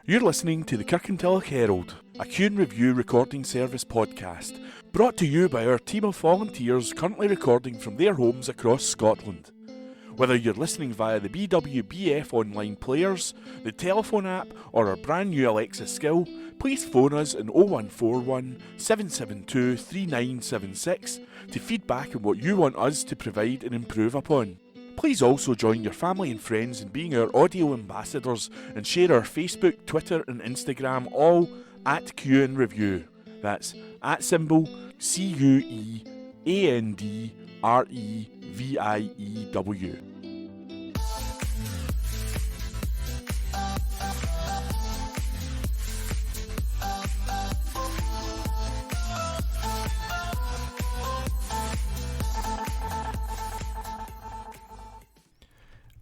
You're listening to the Kirkintilloch Herald, a Q & Review recording service podcast, brought to you by our team of volunteers currently recording from their homes across Scotland. Whether you're listening via the BWBF online players, the telephone app, or our brand new Alexa skill, please phone us on 0141 772 3976 to feedback on what you want us to provide and improve upon. Please also join your family and friends in being our audio ambassadors and share our Facebook, Twitter and Instagram all at Q & Review. That's at symbol CUENDREVIEW.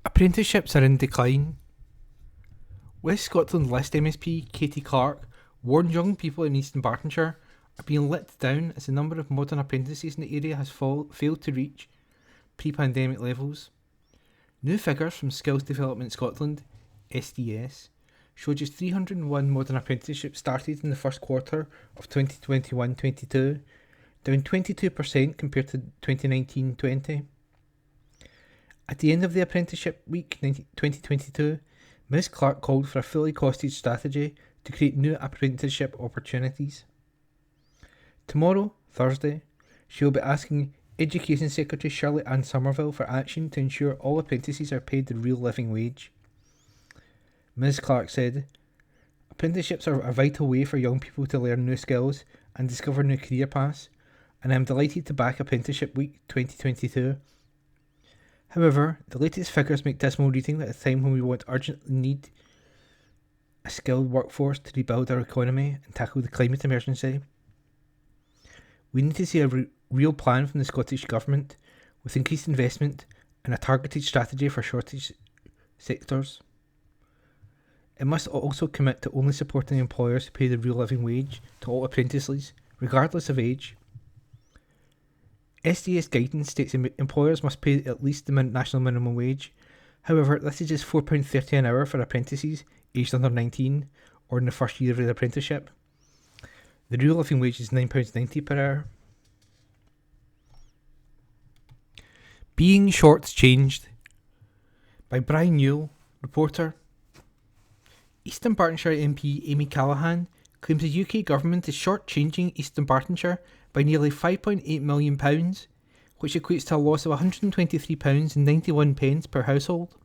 Apprenticeships are in decline. West Scotland List MSP Katie Clark warned young people in East Bartonshire are being let down as the number of modern apprentices in the area has failed to reach pre-pandemic levels. New figures from Skills Development Scotland, SDS, show just 301 modern apprenticeships started in the first quarter of 2021-22, down 22% compared to 2019-20. At the end of the apprenticeship week 2022, Ms Clark called for a fully costed strategy to create new apprenticeship opportunities. Tomorrow, Thursday, she will be asking Education Secretary Shirley Ann Somerville for action to ensure all apprentices are paid the real living wage. Ms Clark said, "Apprenticeships are a vital way for young people to learn new skills and discover new career paths, and I am delighted to back Apprenticeship Week 2022. However, the latest figures make dismal reading at a time when we urgently need a skilled workforce to rebuild our economy and tackle the climate emergency. We need to see a real plan from the Scottish Government with increased investment and a targeted strategy for shortage sectors. It must also commit to only supporting employers who pay the real living wage to all apprentices, regardless of age. SDS guidance states employers must pay at least the national minimum wage. However, this is just £4.30 an hour for apprentices aged under 19 or in the first year of their apprenticeship. The real living wage is £9.90 per hour. Being Shortchanged by Brian Newell, reporter. Eastern Bartonshire MP Amy Callaghan claims the UK government is shortchanging Eastern Bartonshire by nearly £5.8 million, which equates to a loss of £123.91 per household.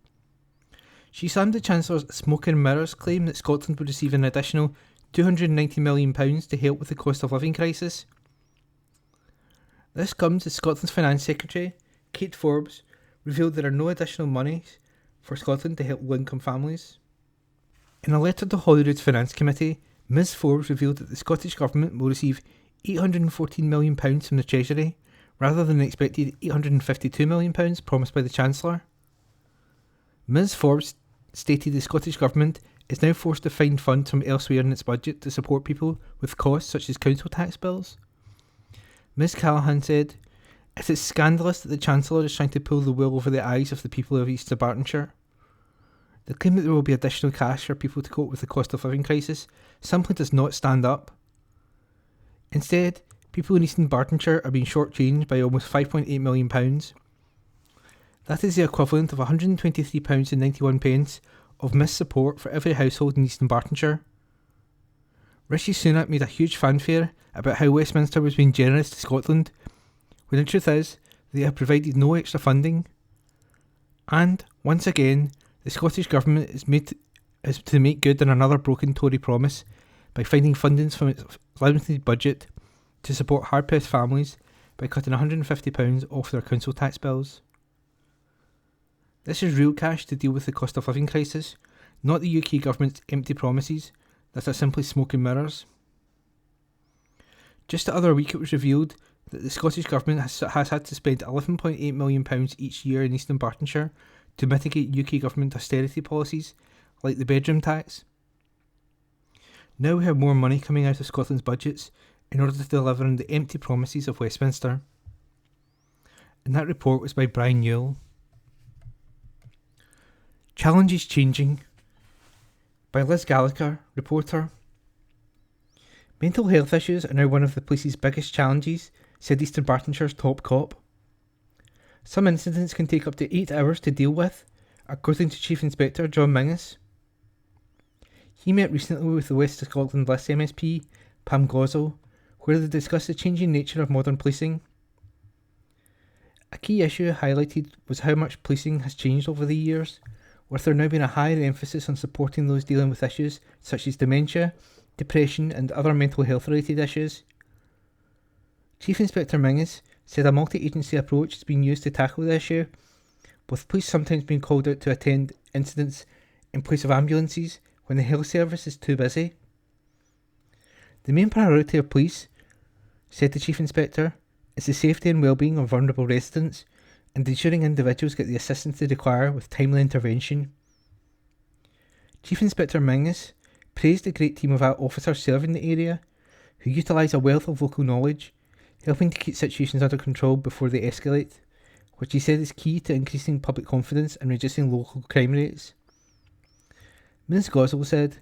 She slammed the Chancellor's smoke and mirrors claim that Scotland would receive an additional £290 million to help with the cost of living crisis. This comes as Scotland's Finance Secretary, Kate Forbes, revealed there are no additional monies for Scotland to help low-income families. In a letter to Holyrood's Finance Committee, Ms Forbes revealed that the Scottish Government will receive £814 million from the Treasury, rather than the expected £852 million promised by the Chancellor. Ms Forbes stated the Scottish Government is now forced to find funds from elsewhere in its budget to support people with costs such as council tax bills. Ms Callaghan said, "It is scandalous that the Chancellor is trying to pull the wool over the eyes of the people of East Bartonshire. The claim that there will be additional cash for people to cope with the cost of living crisis simply does not stand up. Instead, people in Eastern Bartonshire are being shortchanged by almost £5.8 million. That is the equivalent of £123.91 of missed support for every household in Eastern Bartonshire. Rishi Sunak made a huge fanfare about how Westminster was being generous to Scotland, when the truth is they have provided no extra funding. And, once again, the Scottish Government is to make good on another broken Tory promise by finding funding from its limited budget to support hard-pressed families by cutting £150 off their council tax bills. This is real cash to deal with the cost of living crisis, not the UK Government's empty promises that are simply smoke and mirrors. Just the other week it was revealed that the Scottish Government has had to spend £11.8 million each year in Eastern Bartonshire to mitigate UK Government austerity policies like the bedroom tax. Now we have more money coming out of Scotland's budgets in order to deliver on the empty promises of Westminster. And that report was by Brian Newell. Challenges changing. by Liz Gallagher, reporter. Mental health issues are now one of the police's biggest challenges, said Eastern Bartonshire's top cop. Some incidents can take up to 8 hours to deal with, according to Chief Inspector John Mingus. He met recently with the West of Scotland List MSP, Pam Gosel, where they discussed the changing nature of modern policing. A key issue highlighted was how much policing has changed over the years, with there now being a higher emphasis on supporting those dealing with issues such as dementia, depression and other mental health related issues. Chief Inspector Mingus said a multi-agency approach is being used to tackle the issue, with police sometimes being called out to attend incidents in place of ambulances when the health service is too busy. The main priority of police, said the Chief Inspector, is the safety and well-being of vulnerable residents and ensuring individuals get the assistance they require with timely intervention. Chief Inspector Mingus praised the great team of officers serving the area, who utilise a wealth of local knowledge, helping to keep situations under control before they escalate, which he said is key to increasing public confidence and reducing local crime rates. Ms Gosel said,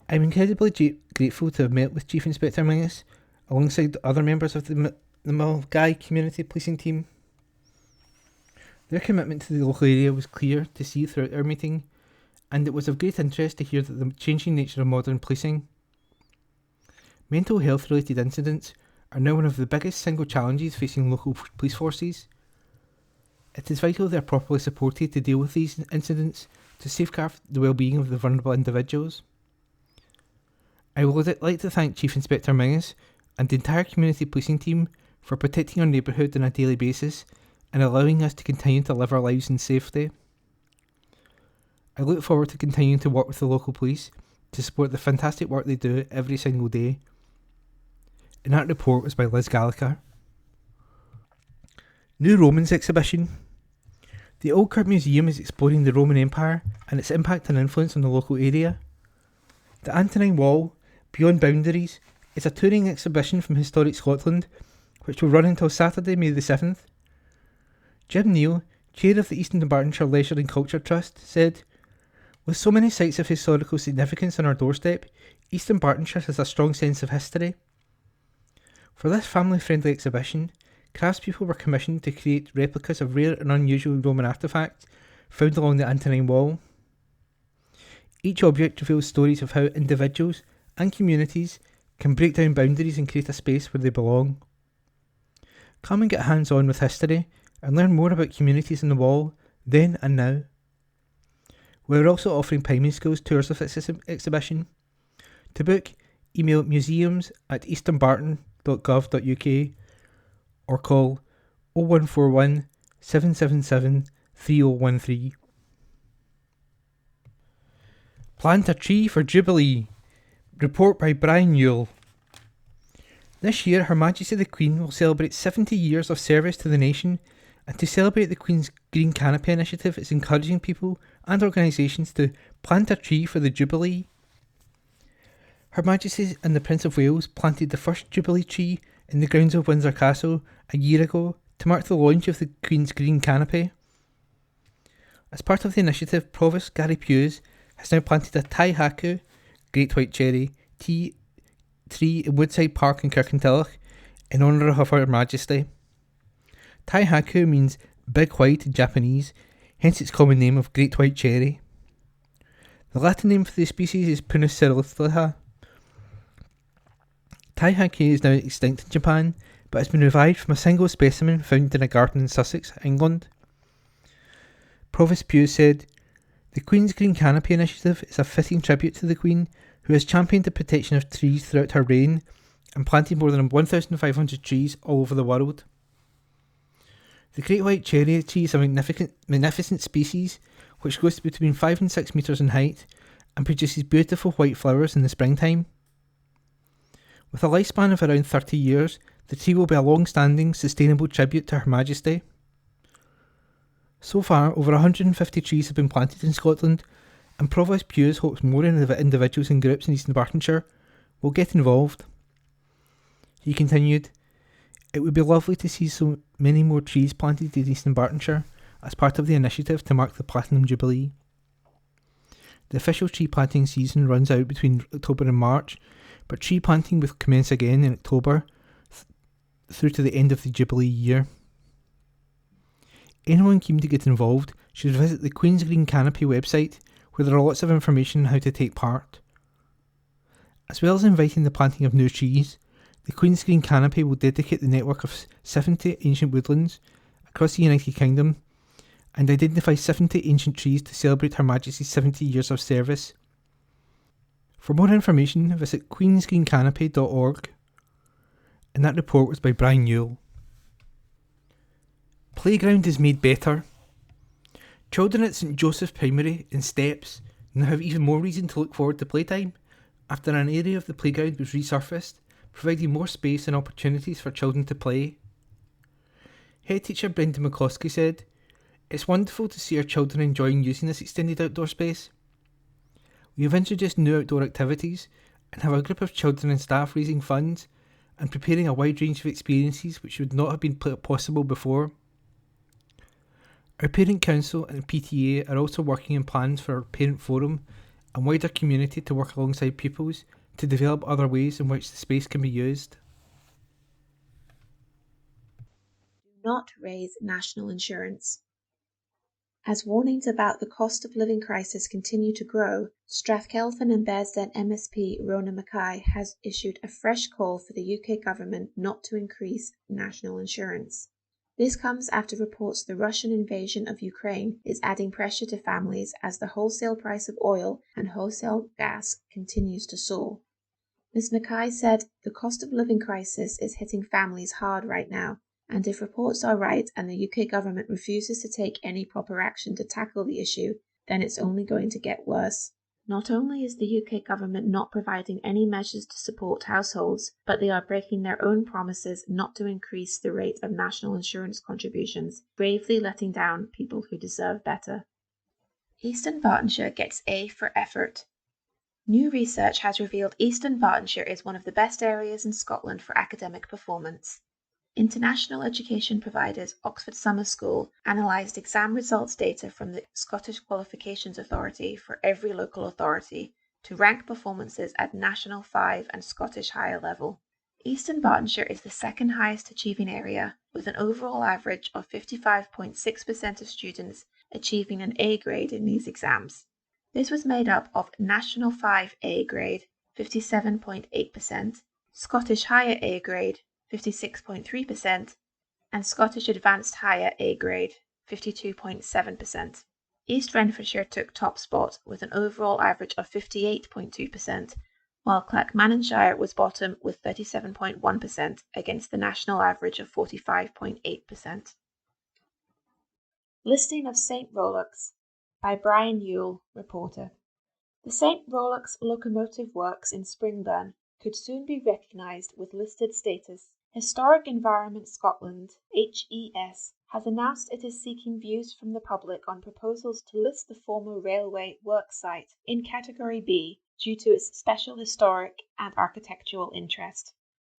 "I'm incredibly grateful to have met with Chief Inspector Mingus alongside other members of the Mulgai community policing team. Their commitment to the local area was clear to see throughout our meeting, and it was of great interest to hear that the changing nature of modern policing. Mental health related incidents are now one of the biggest single challenges facing local police forces. It is vital they are properly supported to deal with these incidents to safeguard the well-being of the vulnerable individuals. I would like to thank Chief Inspector Mingus and the entire community policing team for protecting our neighbourhood on a daily basis and allowing us to continue to live our lives in safety. I look forward to continuing to work with the local police to support the fantastic work they do every single day." And that report was by Liz Gallagher. New Romans exhibition. The Old Kirk Museum is exploring the Roman Empire and its impact and influence on the local area. The Antonine Wall, Beyond Boundaries, is a touring exhibition from historic Scotland, which will run until Saturday, May the 7th. Jim Neal, chair of the Eastern Bartonshire Leisure and Culture Trust, said, "With so many sites of historical significance on our doorstep, Eastern Bartonshire has a strong sense of history. For this family-friendly exhibition, craftspeople were commissioned to create replicas of rare and unusual Roman artefacts found along the Antonine Wall. Each object reveals stories of how individuals and communities can break down boundaries and create a space where they belong. Come and get hands-on with history and learn more about communities in the Wall, then and now. We're also offering primary schools tours of this exhibition. To book, email museums@easternbarton.gov.uk or call 0141 777 3013. Plant a tree for Jubilee. Report by Brian Newell. This year, Her Majesty the Queen will celebrate 70 years of service to the nation, and to celebrate the Queen's Green Canopy initiative is encouraging people and organisations to plant a tree for the Jubilee. Her Majesty and the Prince of Wales planted the first Jubilee tree in the grounds of Windsor Castle a year ago to mark the launch of the Queen's Green Canopy. As part of the initiative, Provost Gary Hughes has now planted a Tai Haku, Great White Cherry, tree in Woodside Park in Kirkintilloch in honour of Her Majesty. Tai Haku means big white in Japanese, hence its common name of Great White Cherry. The Latin name for the species is Prunus cerulifera. Tai Haku is now extinct in Japan, but has been revived from a single specimen found in a garden in Sussex, England. Provost Hughes said, "The Queen's Green Canopy initiative is a fitting tribute to the Queen, who has championed the protection of trees throughout her reign and planted more than 1,500 trees all over the world. The Great White Cherry tree is a magnificent species which grows to between 5 and 6 metres in height and produces beautiful white flowers in the springtime. With a lifespan of around 30 years, the tree will be a long-standing, sustainable tribute to Her Majesty. So far, over 150 trees have been planted in Scotland, and Provost Hughes hopes more individuals and groups in Eastern Bartonshire will get involved." He continued, "It would be lovely to see so many more trees planted in Eastern Bartonshire as part of the initiative to mark the Platinum Jubilee. The official tree planting season runs out between October and March, but tree planting will commence again in October through to the end of the Jubilee year. Anyone keen to get involved should visit the Queen's Green Canopy website, where there are lots of information on how to take part. As well as inviting the planting of new trees, the Queen's Green Canopy will dedicate the network of 70 ancient woodlands across the United Kingdom and identify 70 ancient trees to celebrate Her Majesty's 70 years of service. For more information, visit queensgreencanopy.org, and that report was by Brian Newell. Playground is made better. Children at St Joseph Primary in Steps now have even more reason to look forward to playtime after an area of the playground was resurfaced, providing more space and opportunities for children to play. Head teacher Brenda McCloskey said, "It's wonderful to see our children enjoying using this extended outdoor space. We have introduced new outdoor activities and have a group of children and staff raising funds and preparing a wide range of experiences which would not have been possible before. Our Parent Council and PTA are also working on plans for our Parent Forum and wider community to work alongside pupils to develop other ways in which the space can be used." Do not raise national insurance. As warnings about the cost of living crisis continue to grow, Strathkelvin and Bearsden MSP Rona Mackay has issued a fresh call for the UK government not to increase national insurance. This comes after reports the Russian invasion of Ukraine is adding pressure to families as the wholesale price of oil and wholesale gas continues to soar. Ms. Mackay said the cost of living crisis is hitting families hard right now, and if reports are right and the UK government refuses to take any proper action to tackle the issue, then it's only going to get worse. Not only is the UK government not providing any measures to support households, but they are breaking their own promises not to increase the rate of national insurance contributions, bravely letting down people who deserve better. Eastern Bartonshire gets A for effort. New research has revealed Eastern Bartonshire is one of the best areas in Scotland for academic performance. International education providers Oxford Summer School analysed exam results data from the Scottish Qualifications Authority for every local authority to rank performances at National 5 and Scottish higher level. Eastern Bartonshire is the second highest achieving area, with an overall average of 55.6% of students achieving an A grade in these exams. This was made up of National 5 A grade, 57.8%, Scottish higher A grade, 56.3%, and Scottish Advanced Higher A grade, 52.7%. East Renfrewshire took top spot with an overall average of 58.2%, while Clackmannanshire was bottom with 37.1% against the national average of 45.8%. Listing of St Rollox by Brian Newell, reporter. The St Rollox Locomotive Works in Springburn could soon be recognised with listed status. Historic Environment Scotland, HES, has announced it is seeking views from the public on proposals to list the former railway work site in Category B due to its special historic and architectural interest.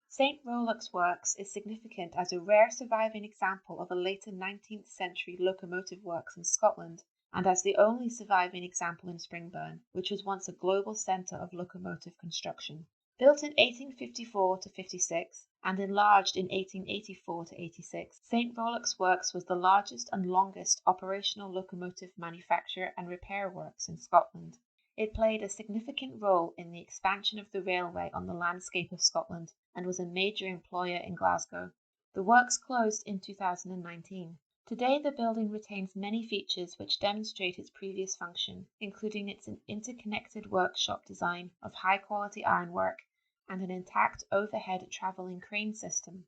St Rollox Works is significant as a rare surviving example of a later 19th century locomotive works in Scotland, and as the only surviving example in Springburn, which was once a global centre of locomotive construction. Built in 1854 to 56 and enlarged in 1884 to 86, St Rollox Works was the largest and longest operational locomotive manufacture and repair works in Scotland. It played a significant role in the expansion of the railway on the landscape of Scotland and was a major employer in Glasgow. The works closed in 2019. Today, the building retains many features which demonstrate its previous function, including its interconnected workshop design of high-quality ironwork and an intact overhead travelling crane system.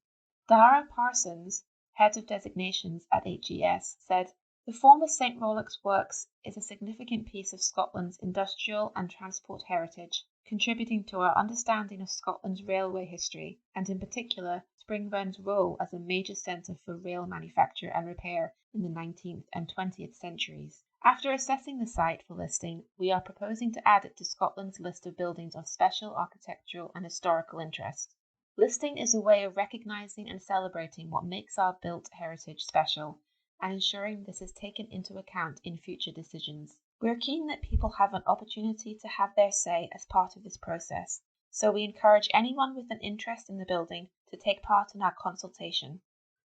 Dara Parsons, head of designations at HES, said, "The former St Rollox Works is a significant piece of Scotland's industrial and transport heritage, contributing to our understanding of Scotland's railway history, and in particular Springburn's role as a major centre for rail manufacture and repair in the 19th and 20th centuries. After assessing the site for listing, we are proposing to add it to Scotland's list of buildings of special architectural and historical interest. Listing is a way of recognising and celebrating what makes our built heritage special, and ensuring this is taken into account in future decisions. We're keen that people have an opportunity to have their say as part of this process, so we encourage anyone with an interest in the building to take part in our consultation.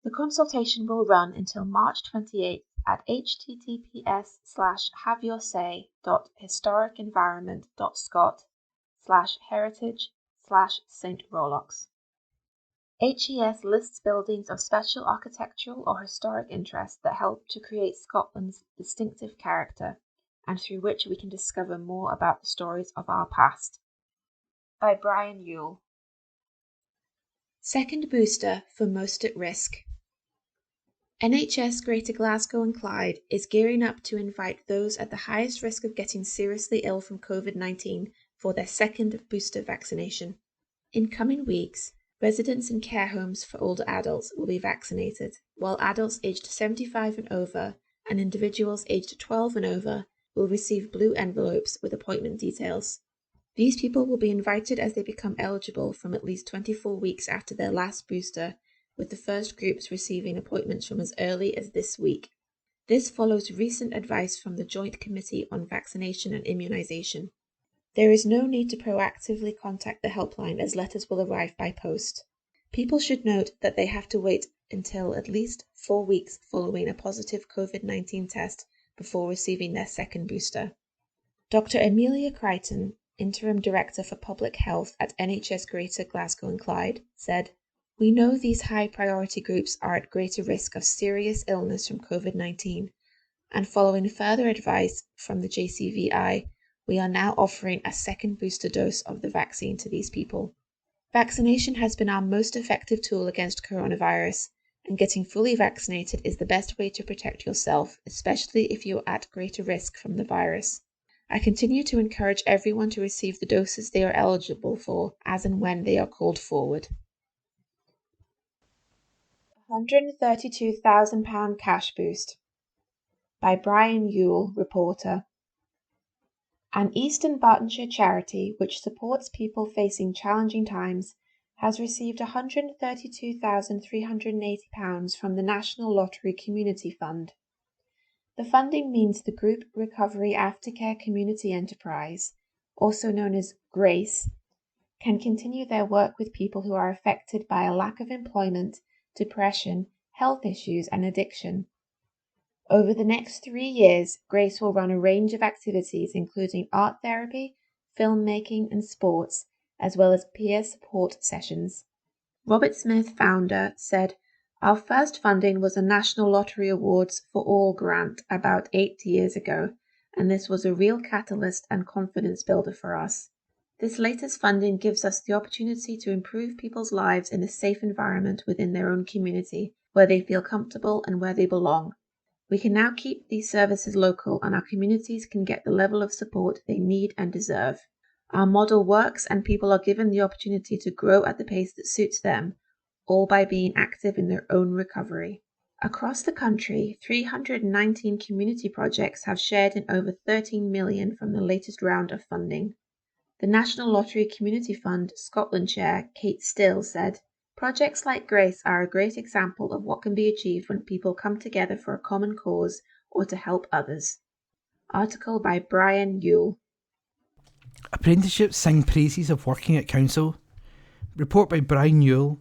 The consultation will run until March 28th at https://haveyoursay.historicenvironment.scot/heritage/St Rollox. HES lists buildings of special architectural or historic interest that help to create Scotland's distinctive character, and through which we can discover more about the stories of our past. By Brian Yule. Second booster for most at risk. NHS Greater Glasgow and Clyde is gearing up to invite those at the highest risk of getting seriously ill from COVID-19 for their second booster vaccination. In coming weeks, residents in care homes for older adults will be vaccinated, while adults aged 75 and over and individuals aged 12 and over will receive blue envelopes with appointment details. These people will be invited as they become eligible from at least 24 weeks after their last booster, with the first groups receiving appointments from as early as this week. This follows recent advice from the Joint Committee on Vaccination and Immunisation. There is no need to proactively contact the helpline as letters will arrive by post. People should note that they have to wait until at least 4 weeks following a positive COVID-19 test before receiving their second booster. Dr. Amelia Crichton, Interim Director for Public Health at NHS Greater Glasgow and Clyde, said, "We know these high priority groups are at greater risk of serious illness from COVID-19, and following further advice from the JCVI, we are now offering a second booster dose of the vaccine to these people. Vaccination has been our most effective tool against coronavirus, and getting fully vaccinated is the best way to protect yourself, especially if you are at greater risk from the virus. I continue to encourage everyone to receive the doses they are eligible for as and when they are called forward." £132,000 cash boost. By Brian Yule, reporter. An Eastern Bartonshire charity which supports people facing challenging times has received £132,380 from the National Lottery Community Fund. The funding means the Group Recovery Aftercare Community Enterprise, also known as GRACE, can continue their work with people who are affected by a lack of employment, depression, health issues and addiction. Over the next 3 years, GRACE will run a range of activities including art therapy, filmmaking and sports, as well as peer support sessions. Robert Smith, founder, said, "Our first funding was a National Lottery Awards for All grant about 8 years ago, and this was a real catalyst and confidence builder for us. This latest funding gives us the opportunity to improve people's lives in a safe environment within their own community, where they feel comfortable and where they belong. We can now keep these services local and our communities can get the level of support they need and deserve. Our model works and people are given the opportunity to grow at the pace that suits them, all by being active in their own recovery." Across the country, 319 community projects have shared in over 13 million from the latest round of funding. The National Lottery Community Fund Scotland Chair Kate Still said, "Projects like GRACE are a great example of what can be achieved when people come together for a common cause or to help others." Article by Brian Yule. Apprenticeships sing praises of working at council. Report by Brian Yule.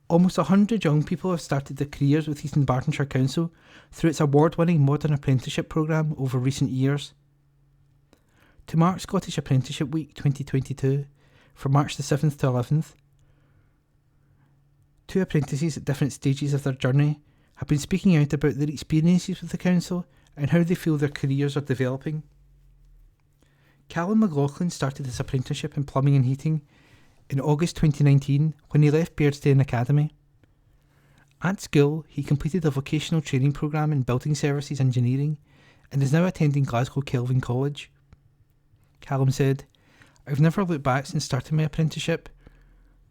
Almost 100 young people have started their careers with Eastern Bartonshire Council through its award-winning modern apprenticeship programme over recent years. To mark Scottish Apprenticeship Week 2022, from March the 7th to 11th, 2 apprentices at different stages of their journey have been speaking out about their experiences with the council and how they feel their careers are developing. Callum McLaughlin started his apprenticeship in plumbing and heating in August 2019 when he left Beardstone Academy. At school, he completed a vocational training programme in building services engineering and is now attending Glasgow Kelvin College. Callum said, "I've never looked back since starting my apprenticeship.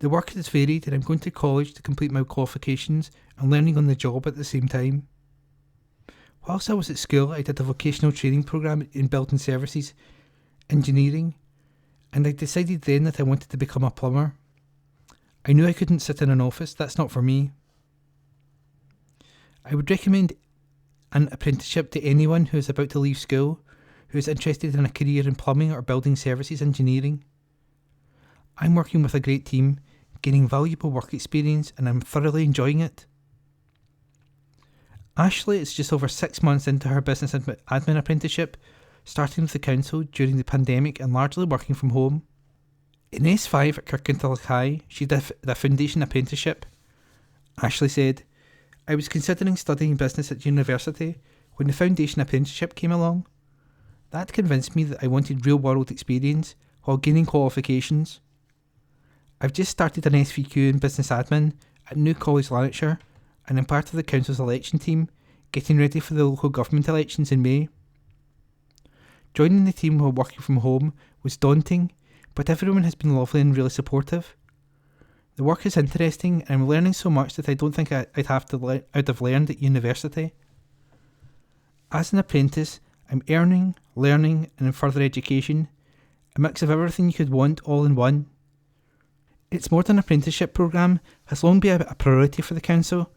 The work is varied and I'm going to college to complete my qualifications and learning on the job at the same time. Whilst I was at school, I did a vocational training programme in building services engineering, and I decided then that I wanted to become a plumber. I knew I couldn't sit in an office, that's not for me. I would recommend an apprenticeship to anyone who is about to leave school, who is interested in a career in plumbing or building services engineering. I'm working with a great team, gaining valuable work experience, and I'm thoroughly enjoying it. Ashley is just over 6 months into her business admin apprenticeship, starting with the council during the pandemic and largely working from home. In S5 at Kirkintilloch High, she did the foundation apprenticeship. Ashley said, "I was considering studying business at university when the foundation apprenticeship came along. That convinced me that I wanted real-world experience while gaining qualifications. I've just started an SVQ in business admin at New College, Lanarkshire, and I'm part of the council's election team, getting ready for the local government elections in May. Joining the team while working from home was daunting, but everyone has been lovely and really supportive. The work is interesting and I'm learning so much that I don't think I'd have learned at university. As an apprentice, I'm earning, learning and in further education, a mix of everything you could want all in one. Its modern apprenticeship programme has long been a priority for the council,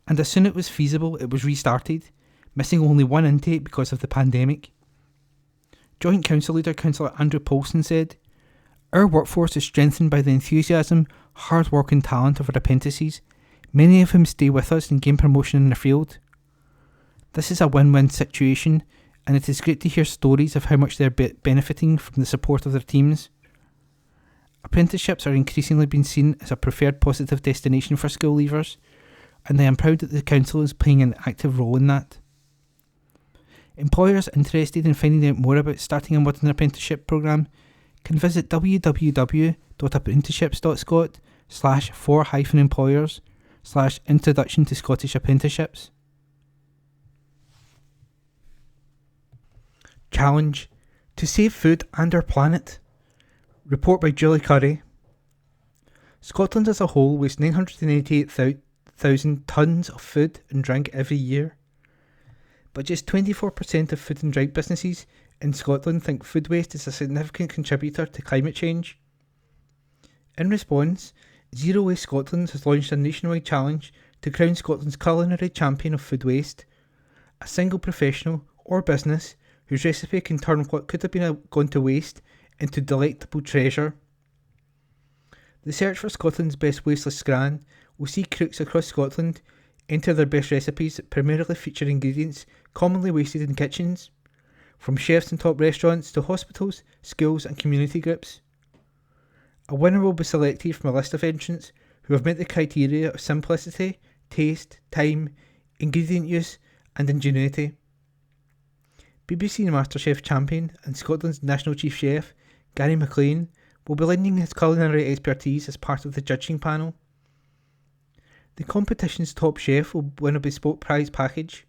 and as soon as it was feasible it was restarted, missing only one intake because of the pandemic. Joint Council Leader Councillor Andrew Paulson said, "Our workforce is strengthened by the enthusiasm, hard work and talent of our apprentices, many of whom stay with us and gain promotion in their field. This is a win-win situation, and it is great to hear stories of how much they are benefiting from the support of their teams. Apprenticeships are increasingly being seen as a preferred positive destination for school leavers, and I am proud that the council is playing an active role in that. Employers interested in finding out more about starting a modern apprenticeship programme can visit www.apprenticeships.scot/for-employers/introduction to Scottish apprenticeships." Challenge to save food and our planet. Report by Julie Curry. Scotland as a whole wastes 988,000 tonnes of food and drink every year. But just 24% of food and drink businesses in Scotland think food waste is a significant contributor to climate change. In response, Zero Waste Scotland has launched a nationwide challenge to crown Scotland's culinary champion of food waste, a single professional or business whose recipe can turn what could have been gone to waste into delectable treasure. The search for Scotland's best wasteless scran will see cooks across Scotland enter their best recipes that primarily feature ingredients commonly wasted in kitchens, from chefs in top restaurants to hospitals, schools and community groups. A winner will be selected from a list of entrants who have met the criteria of simplicity, taste, time, ingredient use and ingenuity. BBC MasterChef champion and Scotland's National Chief Chef, Gary McLean, will be lending his culinary expertise as part of the judging panel. The competition's top chef will win a bespoke prize package.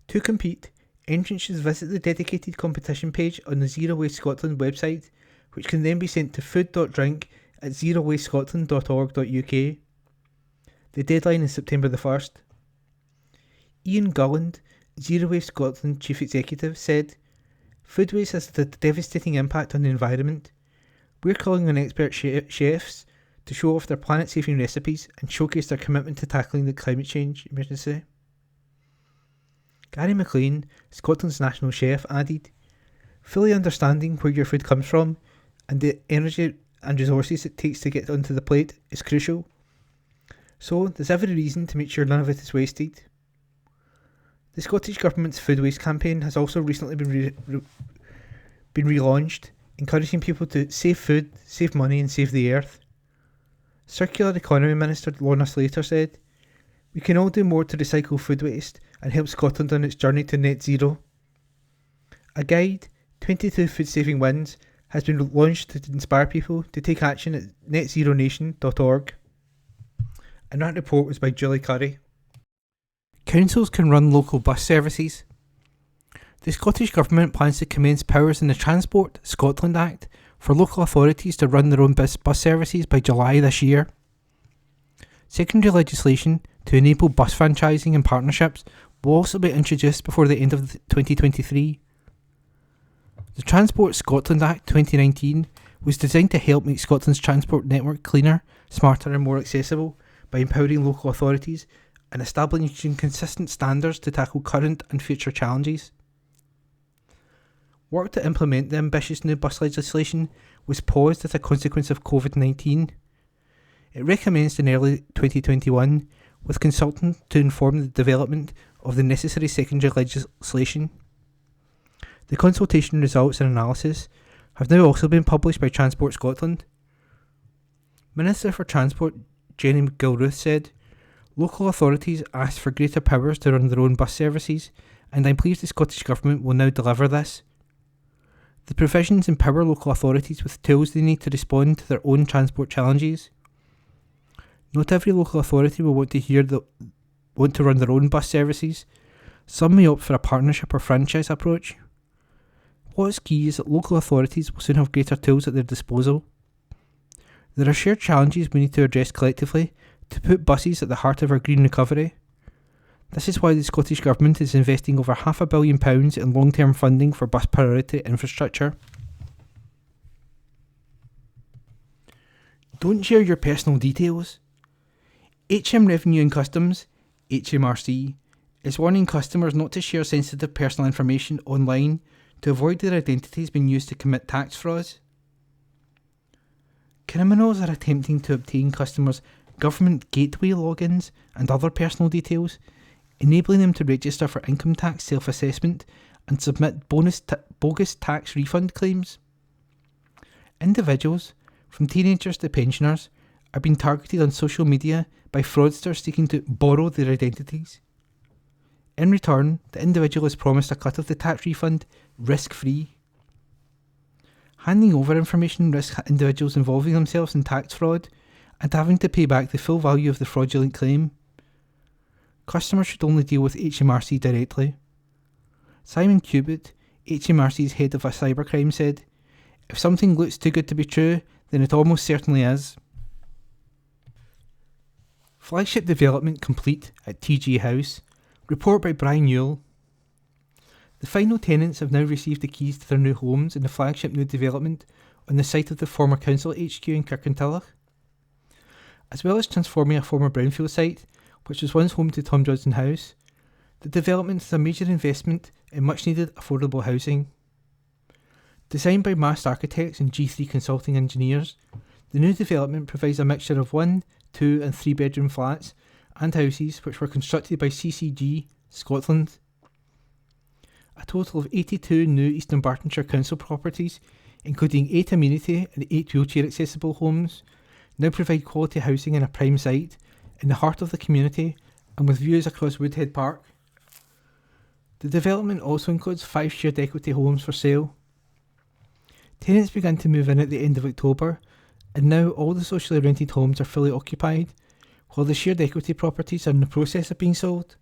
To compete, entrants should visit the dedicated competition page on the Zero Waste Scotland website, which can then be sent to food.drink@zerowastescotland.org.uk. The deadline is September the 1st. Ian Gulland, Zero Waste Scotland Chief Executive, said, "Food waste has a devastating impact on the environment. We're calling on expert chefs to show off their planet-saving recipes and showcase their commitment to tackling the climate change emergency." Gary McLean, Scotland's national chef, added, "Fully understanding where your food comes from and the energy and resources it takes to get onto the plate is crucial. So there's every reason to make sure none of it is wasted." The Scottish Government's food waste campaign has also recently been relaunched, encouraging people to save food, save money and save the earth. Circular Economy Minister Lorna Slater said, "We can all do more to recycle food waste and help Scotland on its journey to net zero." A guide, 22 food saving wins, has been launched to inspire people to take action at netzeronation.org. And that report was by Julie Curry. Councils can run local bus services. The Scottish Government plans to commence powers in the Transport Scotland Act for local authorities to run their own bus services by July this year. Secondary legislation to enable bus franchising and partnerships will also be introduced before the end of 2023. The Transport Scotland Act 2019 was designed to help make Scotland's transport network cleaner, smarter and more accessible by empowering local authorities and establishing consistent standards to tackle current and future challenges. Work to implement the ambitious new bus legislation was paused as a consequence of COVID-19. It recommenced in early 2021 with consultants to inform the development of the necessary secondary legislation. The consultation results and analysis have now also been published by Transport Scotland. Minister for Transport Jenny Gilruth said, "Local authorities asked for greater powers to run their own bus services, and I'm pleased the Scottish Government will now deliver this. The provisions empower local authorities with tools they need to respond to their own transport challenges. Not every local authority will want to run their own bus services. Some may opt for a partnership or franchise approach. What is key is that local authorities will soon have greater tools at their disposal. There are shared challenges we need to address collectively to put buses at the heart of our green recovery. This is why the Scottish Government is investing over £500 million in long-term funding for bus priority infrastructure." Don't share your personal details. HM Revenue and Customs, HMRC, is warning customers not to share sensitive personal information online to avoid their identities being used to commit tax frauds. Criminals are attempting to obtain customers' government gateway logins and other personal details, enabling them to register for income tax self-assessment and submit bogus tax refund claims. Individuals, from teenagers to pensioners, are being targeted on social media by fraudsters seeking to borrow their identities. In return, the individual is promised a cut of the tax refund, risk-free. Handing over information risks individuals involving themselves in tax fraud and having to pay back the full value of the fraudulent claim. Customers should only deal with HMRC directly. Simon Cubitt, HMRC's head of cybercrime, said, "If something looks too good to be true, then it almost certainly is." Flagship development complete at TG House. Report by Brian Newell. The final tenants have now received the keys to their new homes in the flagship new development on the site of the former council HQ in Kirkintilloch. As well as transforming a former brownfield site, which was once home to Tom Johnson House, the development is a major investment in much needed affordable housing. Designed by Mast Architects and G3 Consulting Engineers, the new development provides a mixture of 1, 2 and 3 bedroom flats and houses which were constructed by CCG Scotland. A total of 82 new Eastern Bartonshire Council properties, including 8 amenity and 8 wheelchair accessible homes, now provide quality housing in a prime site in the heart of the community and with views across Woodhead Park. The development also includes 5 shared equity homes for sale. Tenants began to move in at the end of October, and now all the socially rented homes are fully occupied, while the shared equity properties are in the process of being sold.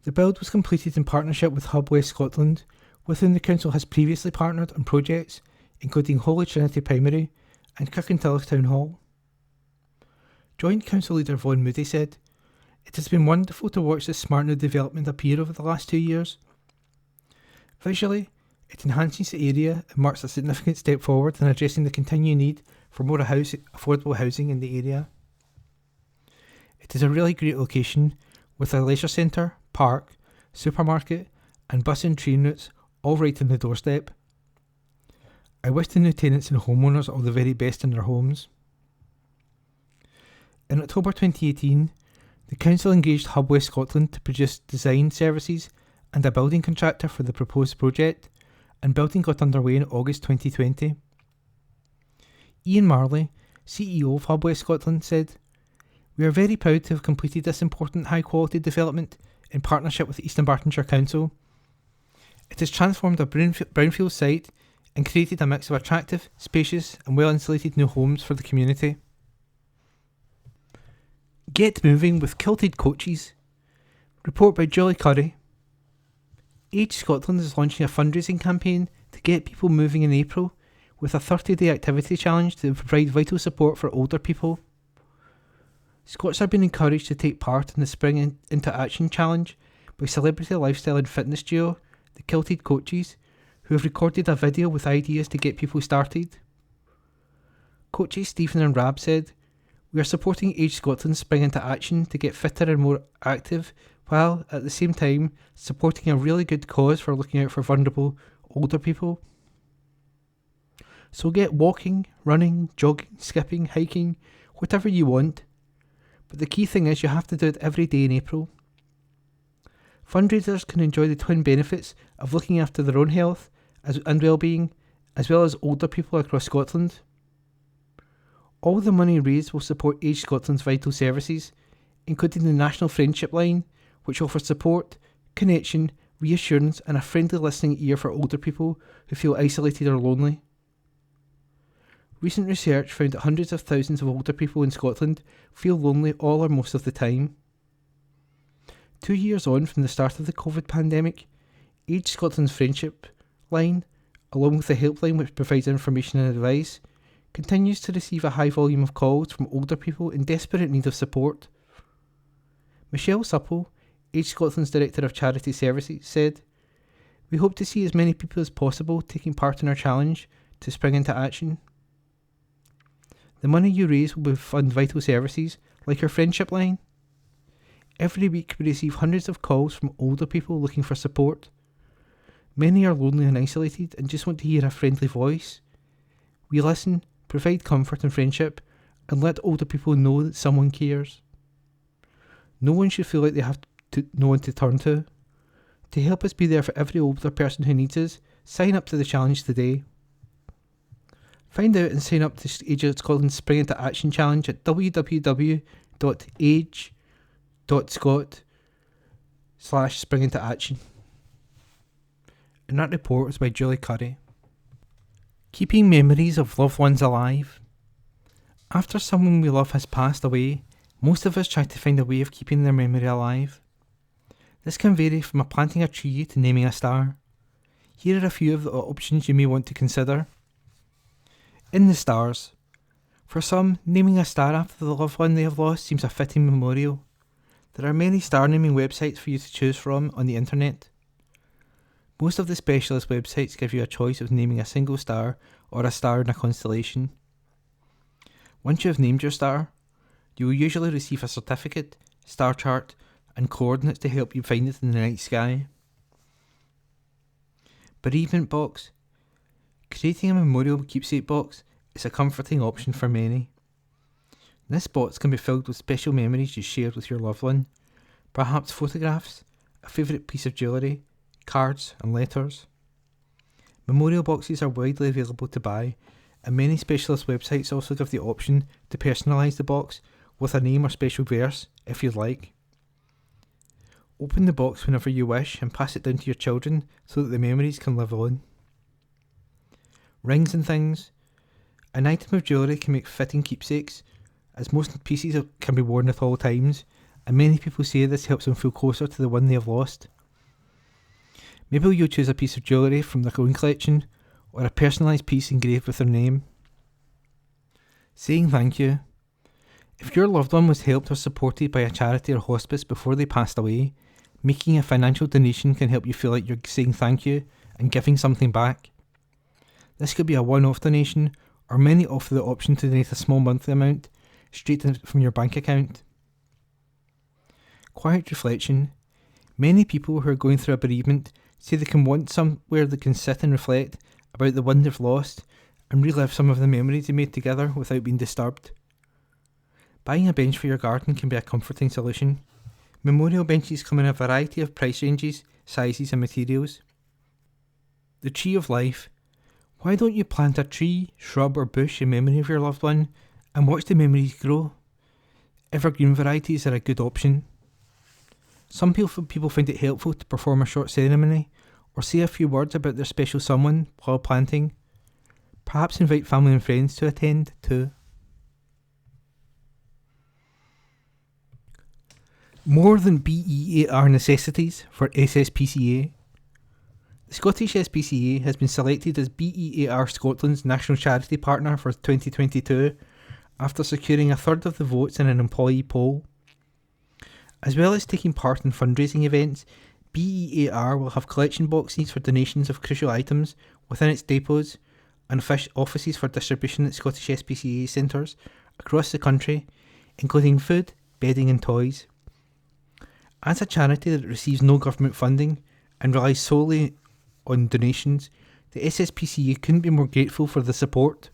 The build was completed in partnership with Hub West Scotland, with whom the council has previously partnered on projects including Holy Trinity Primary and Kirkintilloch Town Hall. Joint Council Leader Vaughan Moody said, "It has been wonderful to watch this smart new development appear over the last 2 years. Visually, it enhances the area and marks a significant step forward in addressing the continuing need for more affordable housing in the area. It is a really great location with a leisure centre, park, supermarket and bus and train routes all right on the doorstep. I wish the new tenants and homeowners all the very best in their homes." In October 2018, the council engaged Hub West Scotland to produce design services and a building contractor for the proposed project, and building got underway in August 2020. Ian Marley, CEO of Hub West Scotland, said, "We are very proud to have completed this important high-quality development in partnership with Eastern Bartonshire Council. It has transformed a brownfield site and created a mix of attractive, spacious and well-insulated new homes for the community." Get moving with Kilted Coaches. Report by Julie Curry. Age Scotland is launching a fundraising campaign to get people moving in April with a 30-day activity challenge to provide vital support for older people. Scots are being encouraged to take part in the Spring Into Action Challenge by celebrity lifestyle and fitness duo, the Kilted Coaches, who have recorded a video with ideas to get people started. Coaches Stephen and Rab said, "We are supporting Age Scotland's Spring Into Action to get fitter and more active, while at the same time supporting a really good cause for looking out for vulnerable older people. So get walking, running, jogging, skipping, hiking, whatever you want. But the key thing is you have to do it every day in April. Fundraisers can enjoy the twin benefits of looking after their own health and well-being, as well as older people across Scotland. All the money raised will support Age Scotland's vital services, including the National Friendship Line, which offers support, connection, reassurance and a friendly listening ear for older people who feel isolated or lonely. Recent research found that hundreds of thousands of older people in Scotland feel lonely all or most of the time. 2 years on from the start of the COVID pandemic, Age Scotland's Friendship Line, along with the helpline which provides information and advice, continues to receive a high volume of calls from older people in desperate need of support. Michelle Supple, Age Scotland's Director of Charity Services, said, "We hope to see as many people as possible taking part in our challenge to spring into action. The money you raise will fund vital services like our Friendship Line. Every week we receive hundreds of calls from older people looking for support. Many are lonely and isolated and just want to hear a friendly voice. We listen, provide comfort and friendship, and let older people know that someone cares. No one should feel like they have no one to turn to. To help us be there for every older person who needs us, sign up to the challenge today." Find out and sign up to Age of Scotland's Spring Into Action Challenge at www.age.scot/springintoaction. And that report was by Julie Curry. Keeping memories of loved ones alive. After someone we love has passed away, most of us try to find a way of keeping their memory alive. This can vary from planting a tree to naming a star. Here are a few of the options you may want to consider. In the stars. For some, naming a star after the loved one they have lost seems a fitting memorial. There are many star naming websites for you to choose from on the internet. Most of the specialist websites give you a choice of naming a single star or a star in a constellation. Once you have named your star, you will usually receive a certificate, star chart, and coordinates to help you find it in the night sky. Bereavement box. Creating a memorial keepsake box is a comforting option for many. This box can be filled with special memories you shared with your loved one, perhaps photographs, a favourite piece of jewellery, cards and letters. Memorial boxes are widely available to buy, and many specialist websites also give the option to personalise the box with a name or special verse if you'd like. Open the box whenever you wish and pass it down to your children so that the memories can live on. Rings and things. An item of jewellery can make fitting keepsakes, as most pieces can be worn at all times, and many people say this helps them feel closer to the one they have lost. Maybe you'll choose a piece of jewellery from their own collection, or a personalised piece engraved with their name. Saying thank you. If your loved one was helped or supported by a charity or hospice before they passed away, making a financial donation can help you feel like you're saying thank you and giving something back. This could be a one-off donation, or many offer the option to donate a small monthly amount straight from your bank account. Quiet reflection. Many people who are going through a bereavement say they can want somewhere they can sit and reflect about the one they've lost and relive some of the memories they made together without being disturbed. Buying a bench for your garden can be a comforting solution. Memorial benches come in a variety of price ranges, sizes and materials. The tree of life. Why don't you plant a tree, shrub or bush in memory of your loved one and watch the memories grow? Evergreen varieties are a good option. Some people find it helpful to perform a short ceremony or say a few words about their special someone while planting. Perhaps invite family and friends to attend too. More than BEAR necessities for SSPCA. The Scottish SPCA has been selected as BEAR Scotland's National Charity Partner for 2022 after securing a third of the votes in an employee poll. As well as taking part in fundraising events, BEAR will have collection boxes for donations of crucial items within its depots and offices for distribution at Scottish SPCA centres across the country, including food, bedding and toys. As a charity that receives no government funding and relies solely on donations, The SSPCA couldn't be more grateful for the support.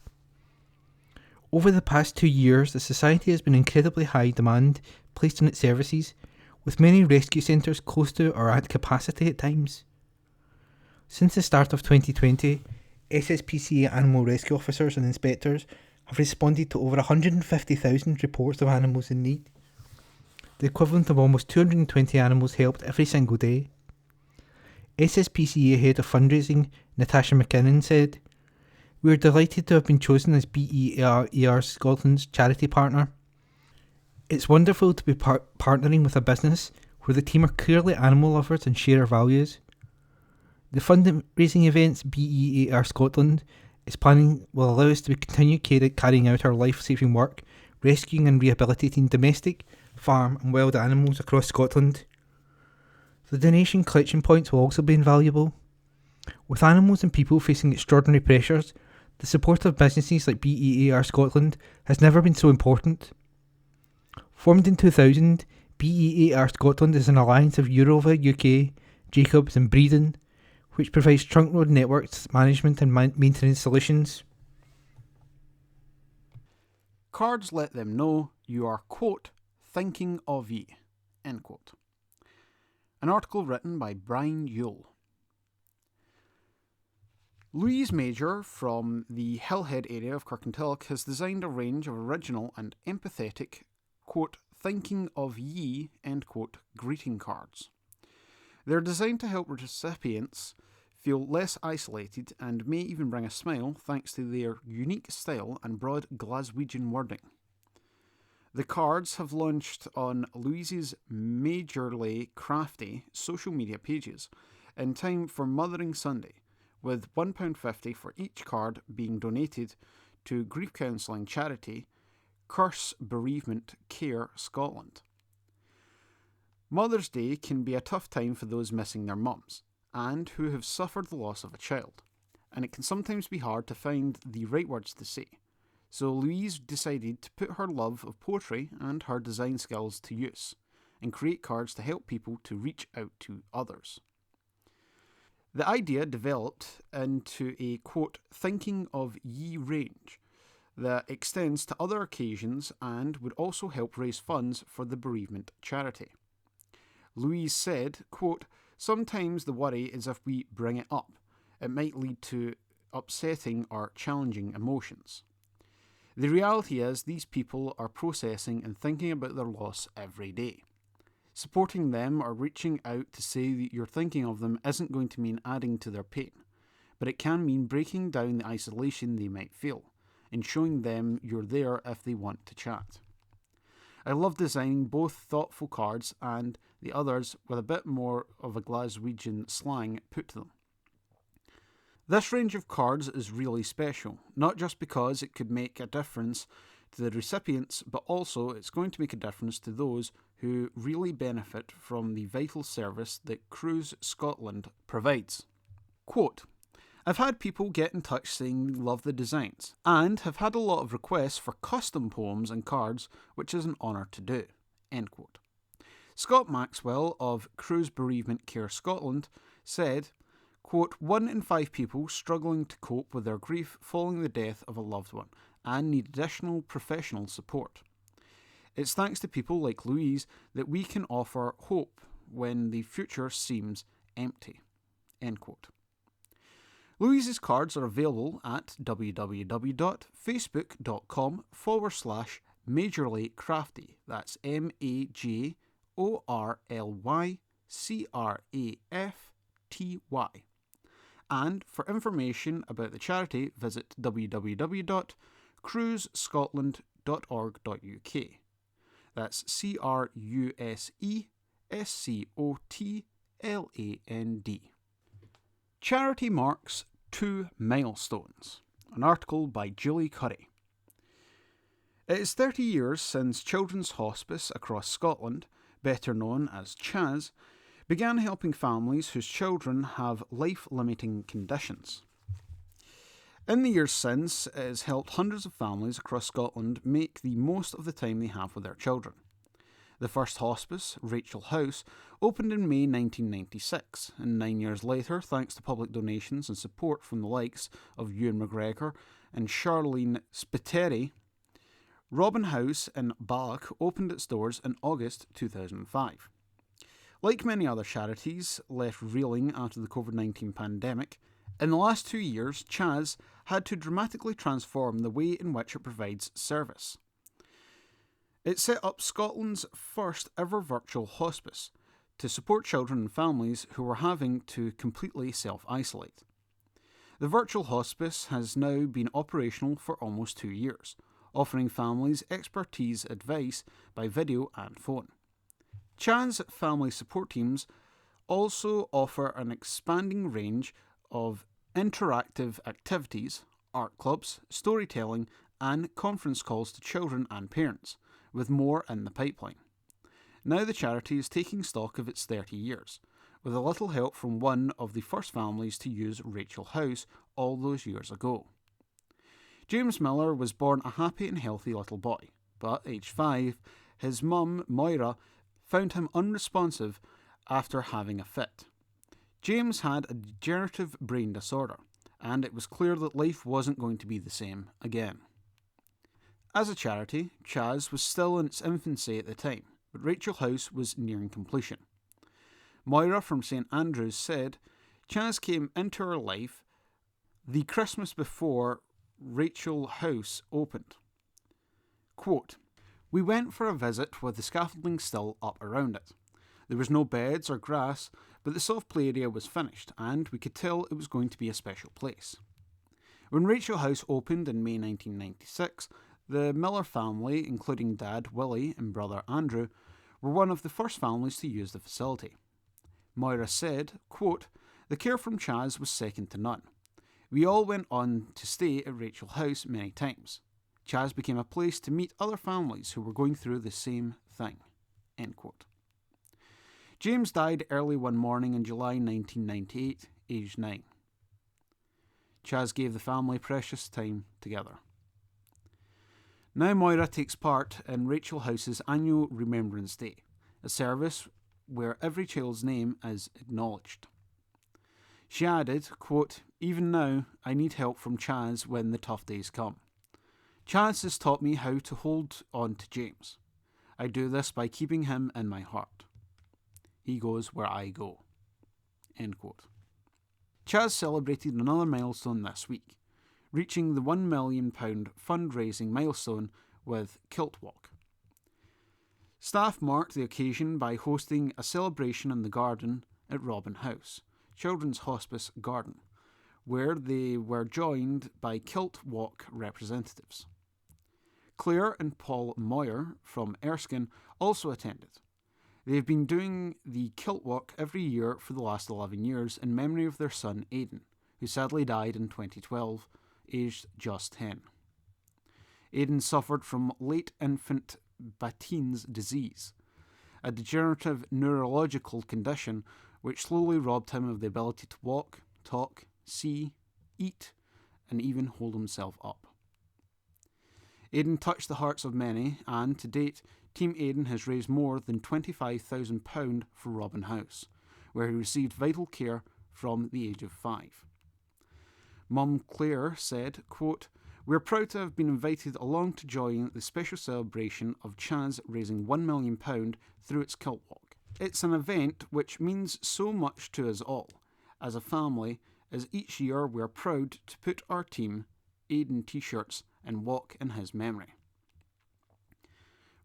Over the past 2 years, the Society has been incredibly high demand placed on its services, with many rescue centres close to or at capacity at times. Since the start of 2020, SSPCA animal rescue officers and inspectors have responded to over 150,000 reports of animals in need, the equivalent of almost 220 animals helped every single day. SSPCA Head of Fundraising Natasha McKinnon said, "We are delighted to have been chosen as BEAR Scotland's charity partner. It's wonderful to be partnering with a business where the team are clearly animal lovers and share our values. The fundraising events BEAR Scotland is planning will allow us to continue carrying out our life-saving work, rescuing and rehabilitating domestic, farm and wild animals across Scotland. The donation collection points will also be invaluable. With animals and people facing extraordinary pressures, the support of businesses like BEAR Scotland has never been so important." Formed in 2000, BEAR Scotland is an alliance of Eurova UK, Jacobs and Breeden, which provides trunk road networks management and maintenance solutions. Cards let them know you are, quote, thinking of ye, end quote. An article written by Brian Yule. Louise Major from the Hillhead area of Kirkintilloch has designed a range of original and empathetic, quote, thinking of ye, end quote, greeting cards. They're designed to help recipients feel less isolated and may even bring a smile thanks to their unique style and broad Glaswegian wording. The cards have launched on Louise's majorly crafty social media pages in time for Mothering Sunday, with £1.50 for each card being donated to grief counselling charity Curse Bereavement Care Scotland. Mother's Day can be a tough time for those missing their mums and who have suffered the loss of a child, and it can sometimes be hard to find the right words to say. So Louise decided to put her love of poetry and her design skills to use and create cards to help people to reach out to others. The idea developed into a, quote, thinking of ye range that extends to other occasions and would also help raise funds for the bereavement charity. Louise said, quote, sometimes the worry is if we bring it up, it might lead to upsetting or challenging emotions. The reality is these people are processing and thinking about their loss every day. Supporting them or reaching out to say that you're thinking of them isn't going to mean adding to their pain, but it can mean breaking down the isolation they might feel and showing them you're there if they want to chat. I love designing both thoughtful cards and the others with a bit more of a Glaswegian slang put to them. This range of cards is really special, not just because it could make a difference to the recipients, but also it's going to make a difference to those who really benefit from the vital service that Cruise Scotland provides. Quote, I've had people get in touch saying they love the designs, and have had a lot of requests for custom poems and cards, which is an honour to do. End quote. Scott Maxwell of Cruise Bereavement Care Scotland said, quote, 1 in 5 people struggling to cope with their grief following the death of a loved one and need additional professional support. It's thanks to people like Louise that we can offer hope when the future seems empty. End quote. Louise's cards are available at www.facebook.com/majorlycrafty. That's MAJORLYCRAFTY. And for information about the charity, visit www.cruisescotland.org.uk. That's CRUSESCOTLAND. Charity marks 2 milestones. An article by Julie Curry. It is 30 years since Children's Hospice across Scotland, better known as CHAS, began helping families whose children have life-limiting conditions. In the years since, it has helped hundreds of families across Scotland make the most of the time they have with their children. The first hospice, Rachel House, opened in May 1996, and 9 years later, thanks to public donations and support from the likes of Ewan McGregor and Charlene Spiteri, Robin House in Balloch opened its doors in August 2005. Like many other charities left reeling after the COVID-19 pandemic, in the last 2 years, Chaz had to dramatically transform the way in which it provides service. It set up Scotland's first ever virtual hospice to support children and families who were having to completely self-isolate. The virtual hospice has now been operational for almost 2 years, offering families expertise advice by video and phone. Chaz family support teams also offer an expanding range of interactive activities, art clubs, storytelling, and conference calls to children and parents, with more in the pipeline. Now the charity is taking stock of its 30 years, with a little help from one of the first families to use Rachel House all those years ago. James Miller was born a happy and healthy little boy, but aged 5, his mum, Moira, found him unresponsive after having a fit. James had a degenerative brain disorder, and it was clear that life wasn't going to be the same again. As a charity, Chaz was still in its infancy at the time, but Rachel House was nearing completion. Moira from St Andrews said, Chaz came into her life the Christmas before Rachel House opened. Quote, "We went for a visit with the scaffolding still up around it. There was no beds or grass, but the soft play area was finished, and we could tell it was going to be a special place. When Rachel House opened in May 1996, the Miller family, including Dad Willie and brother Andrew, were one of the first families to use the facility. Moira said, quote, the care from Chaz was second to none. We all went on to stay at Rachel House many times. Chaz became a place to meet other families who were going through the same thing." End quote. James died early one morning in July 1998, aged 9. Chaz gave the family precious time together. Now Moira takes part in Rachel House's annual Remembrance Day, a service where every child's name is acknowledged. She added, quote, "Even now, I need help from Chaz when the tough days come. Chaz has taught me how to hold on to James. I do this by keeping him in my heart. He goes where I go." End quote. Chaz celebrated another milestone this week, reaching the £1 million fundraising milestone with Kilt Walk. Staff marked the occasion by hosting a celebration in the garden at Robin House, Children's Hospice Garden, where they were joined by Kilt Walk representatives. Claire and Paul Moyer from Erskine also attended. They've been doing the Kilt Walk every year for the last 11 years in memory of their son Aidan, who sadly died in 2012, aged just 10. Aidan suffered from late infant Battien's disease, a degenerative neurological condition which slowly robbed him of the ability to walk, talk, see, eat, and even hold himself up. Aidan touched the hearts of many, and to date, Team Aidan has raised more than £25,000 for Robin House, where he received vital care from the age of 5. Mum Claire said, quote, "We're proud to have been invited along to join the special celebration of Chaz raising £1 million through its Kilt Walk. It's an event which means so much to us all, as a family, as each year we're proud to put our team Aidan t-shirts and walk in his memory.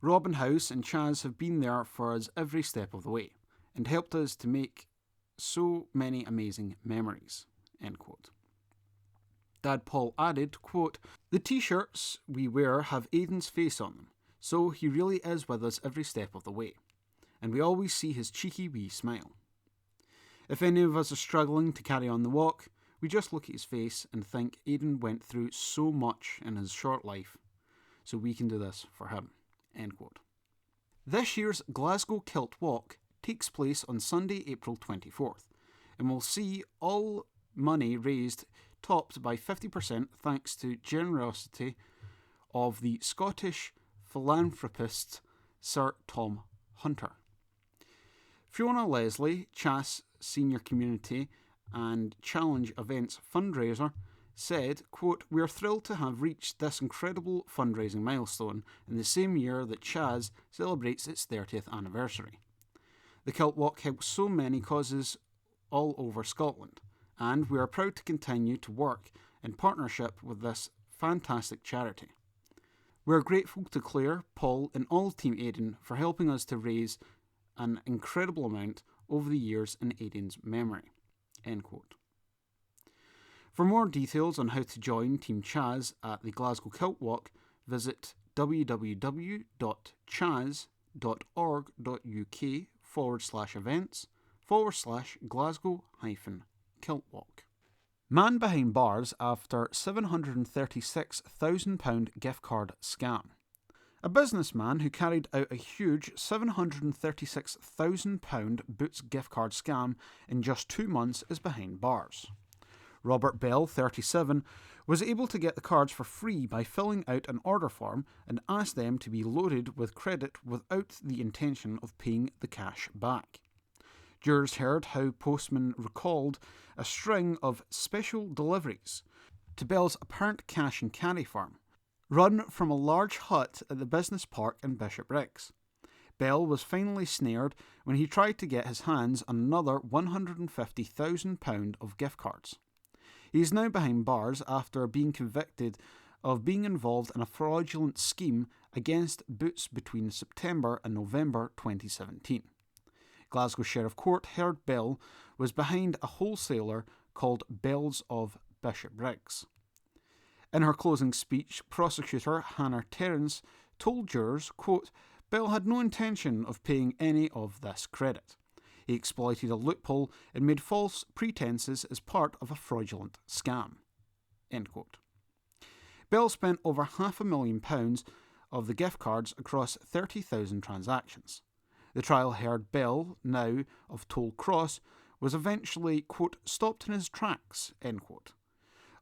Robin House and Chaz have been there for us every step of the way, and helped us to make so many amazing memories." End quote. Dad Paul added, quote, "The t-shirts we wear have Aidan's face on them, so he really is with us every step of the way, and we always see his cheeky wee smile. If any of us are struggling to carry on the walk, we just look at his face and think Aidan went through so much in his short life, so we can do this for him." End quote. This year's Glasgow Kilt Walk takes place on Sunday, April 24th, and will see all money raised topped by 50% thanks to generosity of the Scottish philanthropist Sir Tom Hunter. Fiona Leslie, Chas Senior Community and Challenge Events fundraiser, said, quote, "We are thrilled to have reached this incredible fundraising milestone in the same year that Chas celebrates its 30th anniversary. The Kilt Walk helps so many causes all over Scotland, and we are proud to continue to work in partnership with this fantastic charity. We are grateful to Claire, Paul and all Team Aidan for helping us to raise an incredible amount over the years in Aidan's memory." End quote. For more details on how to join Team Chas at the Glasgow Kilt Walk, visit www.chas.org.uk/events/Glasgow-Kilt Man behind bars after £736,000 gift card scam. A businessman who carried out a huge £736,000 Boots gift card scam in just 2 months is behind bars. Robert Bell, 37, was able to get the cards for free by filling out an order form and asked them to be loaded with credit without the intention of paying the cash back. Jurors heard how Postman recalled a string of special deliveries to Bell's apparent cash and carry firm, run from a large hut at the business park in Bishopbriggs. Bell was finally snared when he tried to get his hands on another £150,000 of gift cards. He is now behind bars after being convicted of being involved in a fraudulent scheme against Boots between September and November 2017. Glasgow Sheriff Court heard Bell was behind a wholesaler called Bells of Bishopbriggs. In her closing speech, prosecutor Hannah Terence told jurors, quote, "Bell had no intention of paying any of this credit. He exploited a loophole and made false pretences as part of a fraudulent scam." End quote. Bell spent over £500,000 of the gift cards across 30,000 transactions. The trial heard Bell, now of Toll Cross, was eventually, quote, "stopped in his tracks," end quote,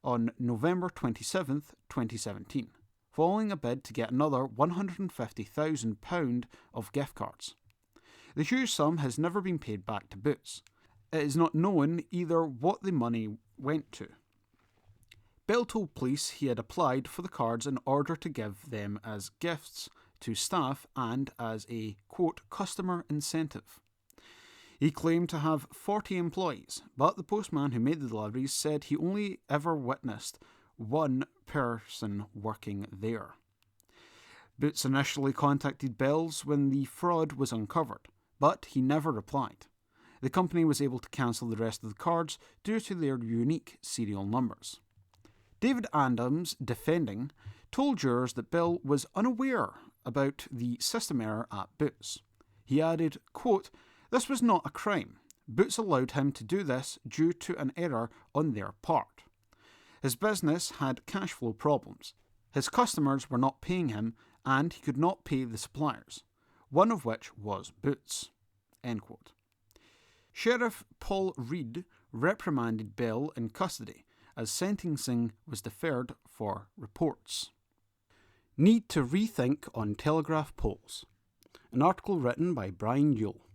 on November 27, 2017, following a bid to get another £150,000 of gift cards. The huge sum has never been paid back to Boots. It is not known either what the money went to. Bell told police he had applied for the cards in order to give them as gifts to staff and as a, quote, "customer incentive." He claimed to have 40 employees, but the postman who made the deliveries said he only ever witnessed one person working there. Boots initially contacted Bells when the fraud was uncovered, but he never replied. The company was able to cancel the rest of the cards due to their unique serial numbers. David Adams, defending, told jurors that Bell was unaware about the system error at Boots. He added, quote, "This was not a crime. Boots allowed him to do this due to an error on their part. His business had cash flow problems. His customers were not paying him and he could not pay the suppliers, one of which was Boots." End quote. Sheriff Paul Reid reprimanded Bell in custody as sentencing was deferred for reports. Need to rethink on telegraph poles. An article written by Brian Yule.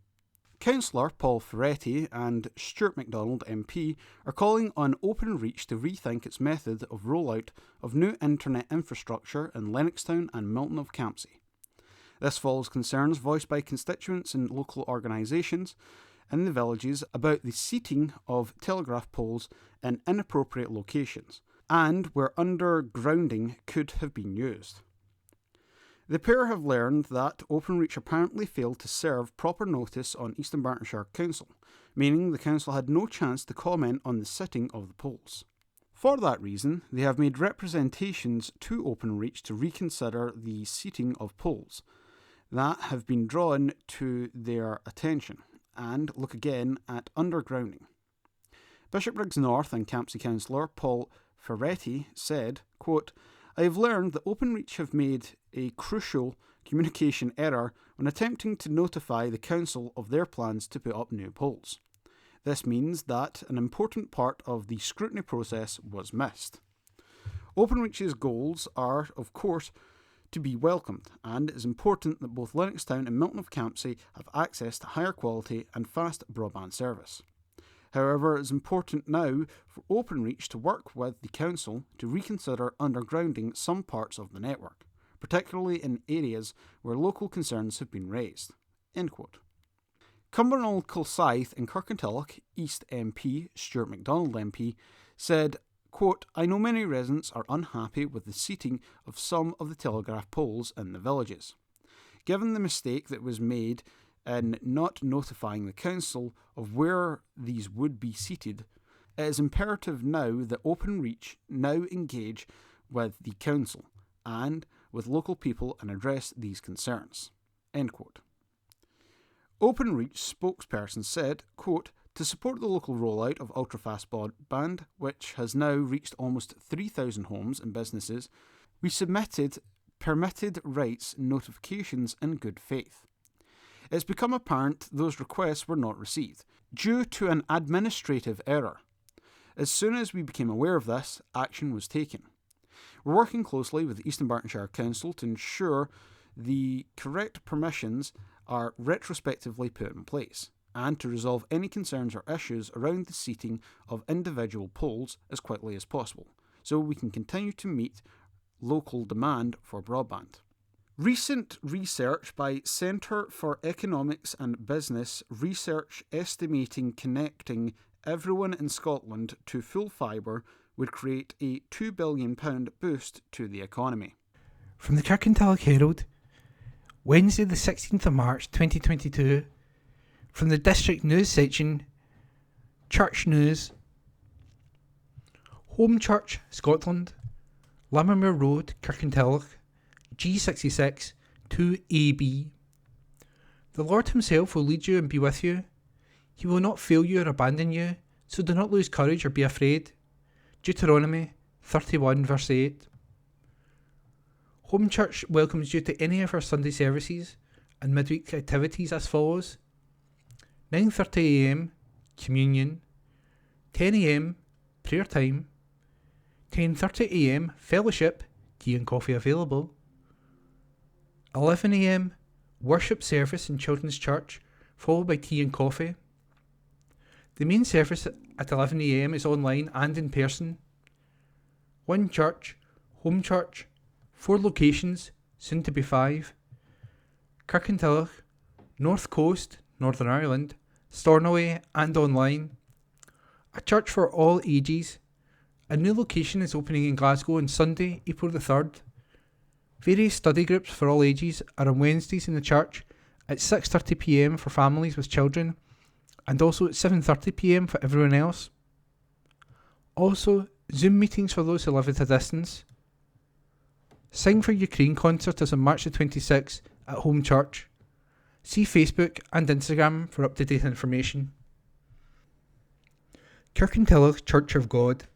Councillor Paul Ferretti and Stuart MacDonald MP are calling on Openreach to rethink its method of rollout of new internet infrastructure in Lennoxtown and Milton of Campsie. This follows concerns voiced by constituents and local organisations in the villages about the seating of telegraph poles in inappropriate locations and where undergrounding could have been used. The pair have learned that Openreach apparently failed to serve proper notice on East Dunbartonshire Council, meaning the council had no chance to comment on the sitting of the poles. For that reason, they have made representations to Openreach to reconsider the seating of poles that have been drawn to their attention and look again at undergrounding. Bishopbriggs North and Campsie councillor Paul Ferretti said, quote, "I have learned that Openreach have made a crucial communication error when attempting to notify the council of their plans to put up new poles. This means that an important part of the scrutiny process was missed. Openreach's goals are, of course, to be welcomed, and it is important that both Lennoxtown and Milton of Campsie have access to higher quality and fast broadband service. However, it is important now for Openreach to work with the Council to reconsider undergrounding some parts of the network, particularly in areas where local concerns have been raised." End quote. Cumbernauld Kilsyth and Kirkintilloch East MP Stuart MacDonald MP said, quote, "I know many residents are unhappy with the seating of some of the telegraph poles in the villages. Given the mistake that was made in not notifying the council of where these would be seated, it is imperative now that Openreach now engage with the council and with local people and address these concerns." End quote. Openreach spokesperson said, quote, "To support the local rollout of ultrafast broadband, which has now reached almost 3,000 homes and businesses, we submitted permitted rights notifications in good faith. It's become apparent those requests were not received, due to an administrative error. As soon as we became aware of this, action was taken. We're working closely with the Eastern Bartonshire Council to ensure the correct permissions are retrospectively put in place, and to resolve any concerns or issues around the seating of individual poles as quickly as possible, so we can continue to meet local demand for broadband." Recent research by Centre for Economics and Business Research estimating connecting everyone in Scotland to full fibre would create a £2 billion boost to the economy. From the Kirkintilloch Herald, Wednesday the 16th of March 2022, from the District News section, Church News. Home Church, Scotland, Lammermuir Road, Kirkintilloch, G66 2AB. The Lord himself will lead you and be with you. He will not fail you or abandon you, so do not lose courage or be afraid. Deuteronomy 31 verse 8. Home Church welcomes you to any of our Sunday services and midweek activities as follows: 9:30am, communion; 10am, prayer time; 10:30am, fellowship, tea and coffee available; 11am, worship service in Children's Church, followed by tea and coffee. The main service at 11am is online and in person. One church, Home Church, 4 locations, soon to be 5. Kirkintilloch, North Coast, Northern Ireland, Stornoway and online. A church for all ages. A new location is opening in Glasgow on Sunday, April the 3rd. Various study groups for all ages are on Wednesdays in the church at 6:30pm for families with children, and also at 7:30pm for everyone else. Also, Zoom meetings for those who live at a distance. Sing for Ukraine concert is on March the 26th at Home Church. See Facebook and Instagram for up-to-date information. Kirkintilloch Church of God.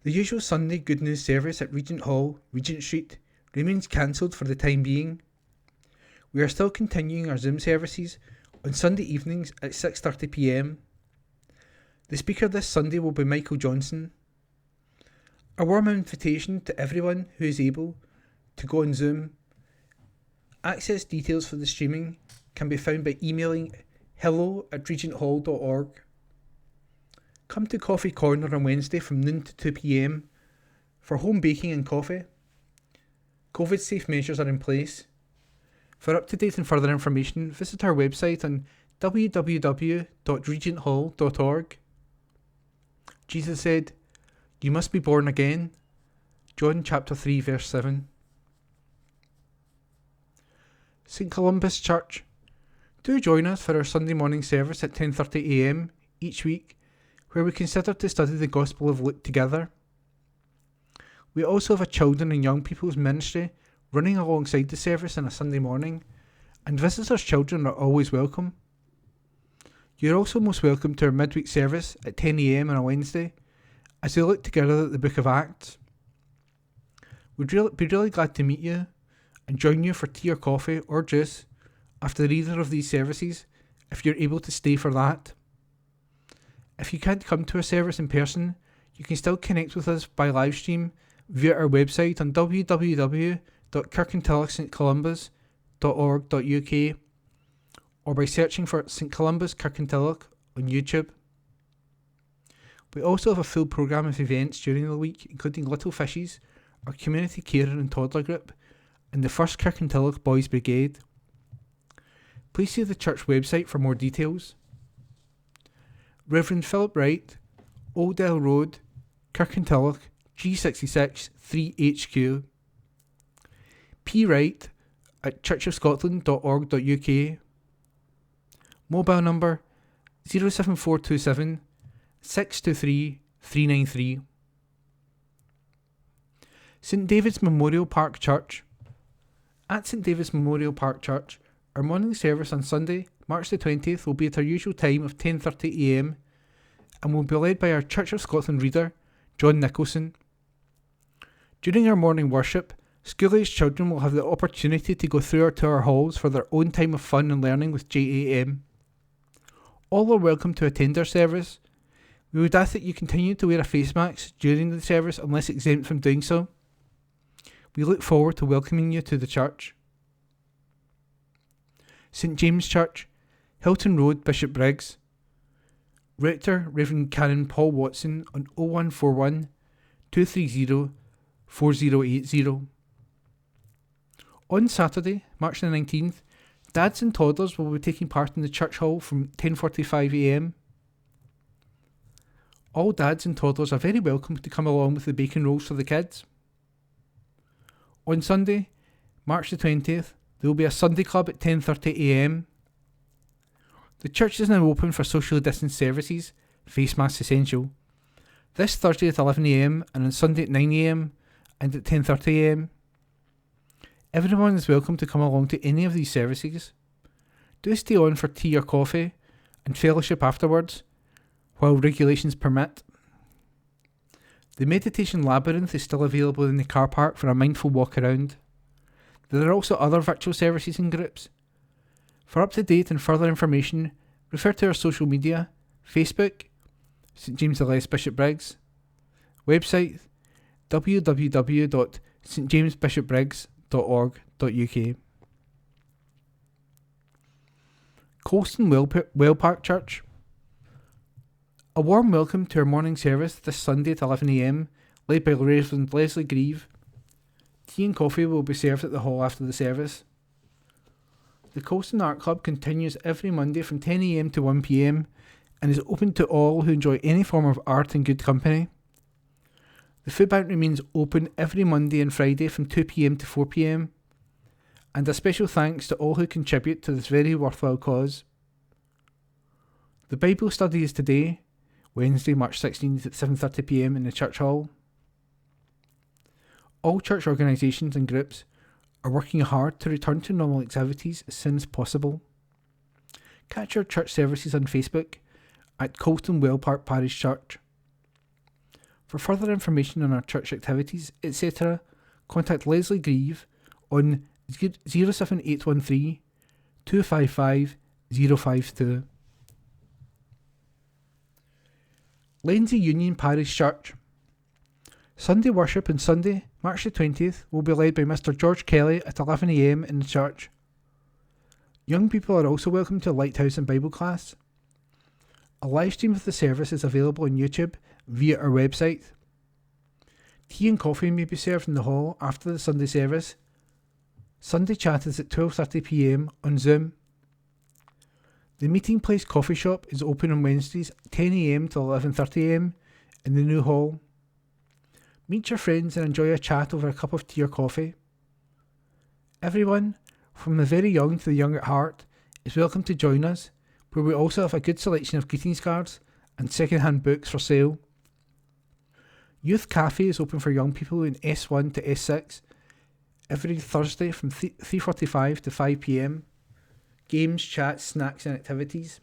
The usual Sunday Good News service at Regent Hall, Regent Street, remains cancelled for the time being. We are still continuing our Zoom services on Sunday evenings at 6:30pm. The speaker this Sunday will be Michael Johnson. A warm invitation to everyone who is able to go on Zoom. Access details for the streaming can be found by emailing hello@regenthall.org. Come to Coffee Corner on Wednesday from noon to 2pm for home baking and coffee. COVID safe measures are in place. For up-to-date and further information, visit our website on www.regenthall.org. Jesus said, "You must be born again." John chapter 3 verse 7. St Columba's Church. Do join us for our Sunday morning service at 10:30am each week, where we consider to study the Gospel of Luke together. We also have a children and young people's ministry running alongside the service on a Sunday morning, and visitors' children are always welcome. You're also most welcome to our midweek service at 10am on a Wednesday, as we look together at the Book of Acts. We'd be really glad to meet you and join you for tea or coffee or juice after either of these services, if you're able to stay for that. If you can't come to a service in person, you can still connect with us by live stream via our website on www.regenthall.org. www.kirkintillochstcolumbus.org.uk or by searching for St Columba's Kirkintilloch on YouTube. We also have a full programme of events during the week, including Little Fishes, our community carer and toddler group, and the First Kirkintilloch Boys Brigade. Please see the church website for more details. Reverend Philip Wright, Oldale Road, Kirkintilloch, G66 3HQ. P. Wright at churchofscotland.org.uk. Mobile number 07427 623 393. St David's Memorial Park Church. At St David's Memorial Park Church, our morning service on Sunday, March the 20th, will be at our usual time of 10:30am and will be led by our Church of Scotland reader, John Nicholson. During our morning worship, school-aged children will have the opportunity to go through to our halls for their own time of fun and learning with JAM. All are welcome to attend our service. We would ask that you continue to wear a face mask during the service unless exempt from doing so. We look forward to welcoming you to the church. St James Church, Hilton Road, Bishopbriggs. Rector Reverend Karen Paul Watson on 0141 230 4080. On Saturday, March the 19th, dads and toddlers will be taking part in the church hall from 10:45am. All dads and toddlers are very welcome to come along with the bacon rolls for the kids. On Sunday, March the 20th, there will be a Sunday club at 10:30am. The church is now open for socially distanced services, face masks essential. This Thursday at 11am and on Sunday at 9am and at 10:30am. Everyone is welcome to come along to any of these services. Do stay on for tea or coffee and fellowship afterwards, while regulations permit. The Meditation Labyrinth is still available in the car park for a mindful walk around. There are also other virtual services and groups. For up-to-date and further information, refer to our social media, Facebook, St James the Less Bishopbriggs, website www.stjamesbishopbriggs.org.uk. Colston Well Park Church. A warm welcome to our morning service this Sunday at 11am, led by Reverend Leslie Grieve. Tea and coffee will be served at the hall after the service. The Colston Art Club continues every Monday from 10am to 1pm and is open to all who enjoy any form of art and good company. The food bank remains open every Monday and Friday from 2pm to 4pm, and a special thanks to all who contribute to this very worthwhile cause. The Bible study is today, Wednesday, March 16th at 7:30pm in the church hall. All church organisations and groups are working hard to return to normal activities as soon as possible. Catch our church services on Facebook at Colston Well Park Parish Church. For further information on our church activities, etc., contact Leslie Grieve on 07813 255 052. Lenzie Union Parish Church. Sunday worship on Sunday, March the 20th, will be led by Mr George Kelly at 11am in the church. Young people are also welcome to Lighthouse and Bible class. A live stream of the service is available on YouTube via our website. Tea and coffee may be served in the hall after the Sunday service. Sunday chat is at 12:30pm on Zoom. The Meeting Place Coffee Shop is open on Wednesdays 10am to 11:30am in the new hall. Meet your friends and enjoy a chat over a cup of tea or coffee. Everyone, from the very young to the young at heart, is welcome to join us, where we also have a good selection of greetings cards and second-hand books for sale. Youth Cafe is open for young people in S1 to S6 every Thursday from 3:45 to 5pm. Games, chats, snacks and activities.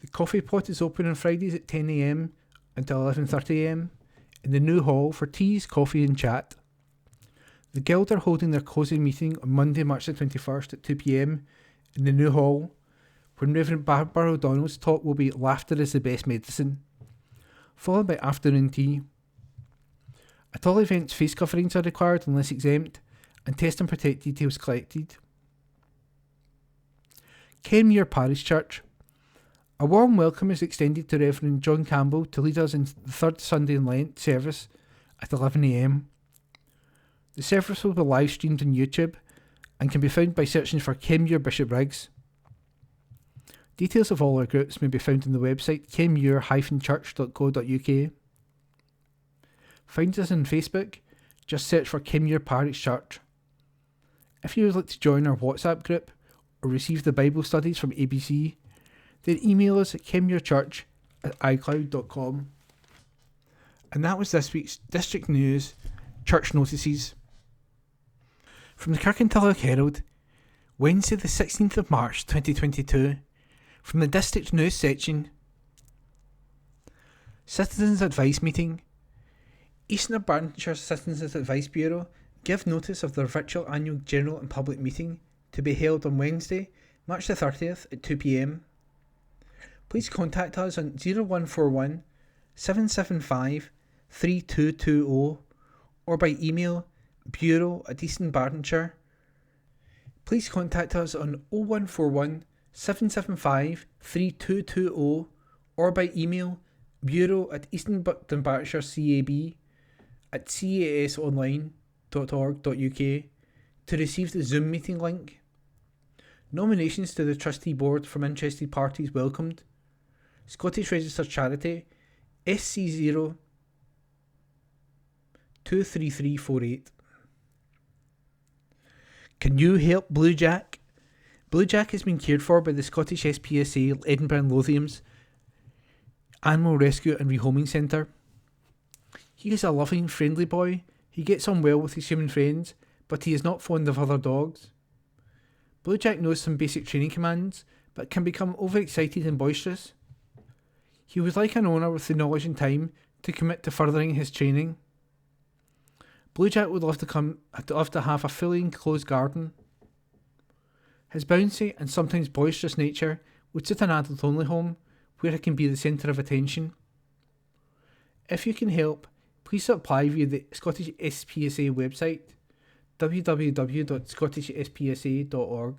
The Coffee Pot is open on Fridays at 10am until 11:30am in the new hall for teas, coffee and chat. The Guild are holding their closing meeting on Monday, March the 21st at 2pm in the new hall, when Reverend Barbara O'Donnell's talk will be Laughter is the Best Medicine, followed by afternoon tea. At all events, face coverings are required unless exempt, and test and protect details collected. Kenmure Parish Church. A warm welcome is extended to Reverend John Campbell to lead us in the third Sunday in Lent service at 11 a.m. The service will be live streamed on YouTube and can be found by searching for Kenmure Bishop Briggs. Details of all our groups may be found on the website kenmure-church.co.uk. Find us on Facebook, just search for Kenmure Parish Church. If you would like to join our WhatsApp group or receive the Bible studies from ABC, then email us at kenmurechurch@icloud.com. And that was this week's District News Church Notices. From the Kirkintilloch Herald, Wednesday the 16th of March 2022, from the District News section. Citizens Advice Meeting. East Northamptonshire Citizens Advice Bureau give notice of their virtual annual general and public meeting to be held on Wednesday, March the 30th at 2 p.m. Please contact us on 0141 775 3220 or by email bureau@eastnorthamptonshire. Please contact us on 0141 775 3220 or by email bureau@eastnorthamptonshire@casonline.org.uk to receive the Zoom meeting link. Nominations to the Trustee Board from interested parties welcomed. Scottish Registered Charity SC0 23348. Can you help Blue Jack? Blue Jack has been cared for by the Scottish SPSA Edinburgh and Lothians Animal Rescue and Rehoming Centre. He is a loving, friendly boy. He gets on well with his human friends, but he is not fond of other dogs. Blue Jack knows some basic training commands, but can become overexcited and boisterous. He would like an owner with the knowledge and time to commit to furthering his training. Blue Jack would love to have a fully enclosed garden. His bouncy and sometimes boisterous nature would suit an adult-only home where he can be the centre of attention. If you can help, please apply via the Scottish SPSA website www.scottishspsa.org.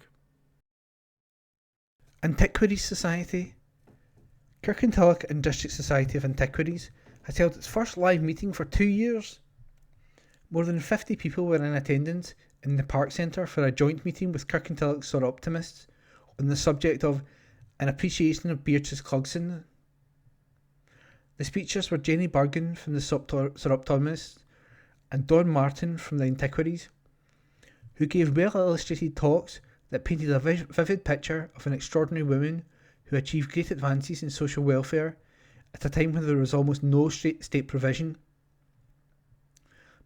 Antiquaries Society. Kirkintilloch and District Society of Antiquaries has held its first live meeting for 2 years. More than 50 people were in attendance in the Park Centre for a joint meeting with Kirkintilloch Soroptimists on the subject of an appreciation of Beatrice Clugson. The speakers were Jenny Bergen from the Soroptimists and Don Martin from the Antiquaries, who gave well-illustrated talks that painted a vivid picture of an extraordinary woman who achieved great advances in social welfare at a time when there was almost no state provision.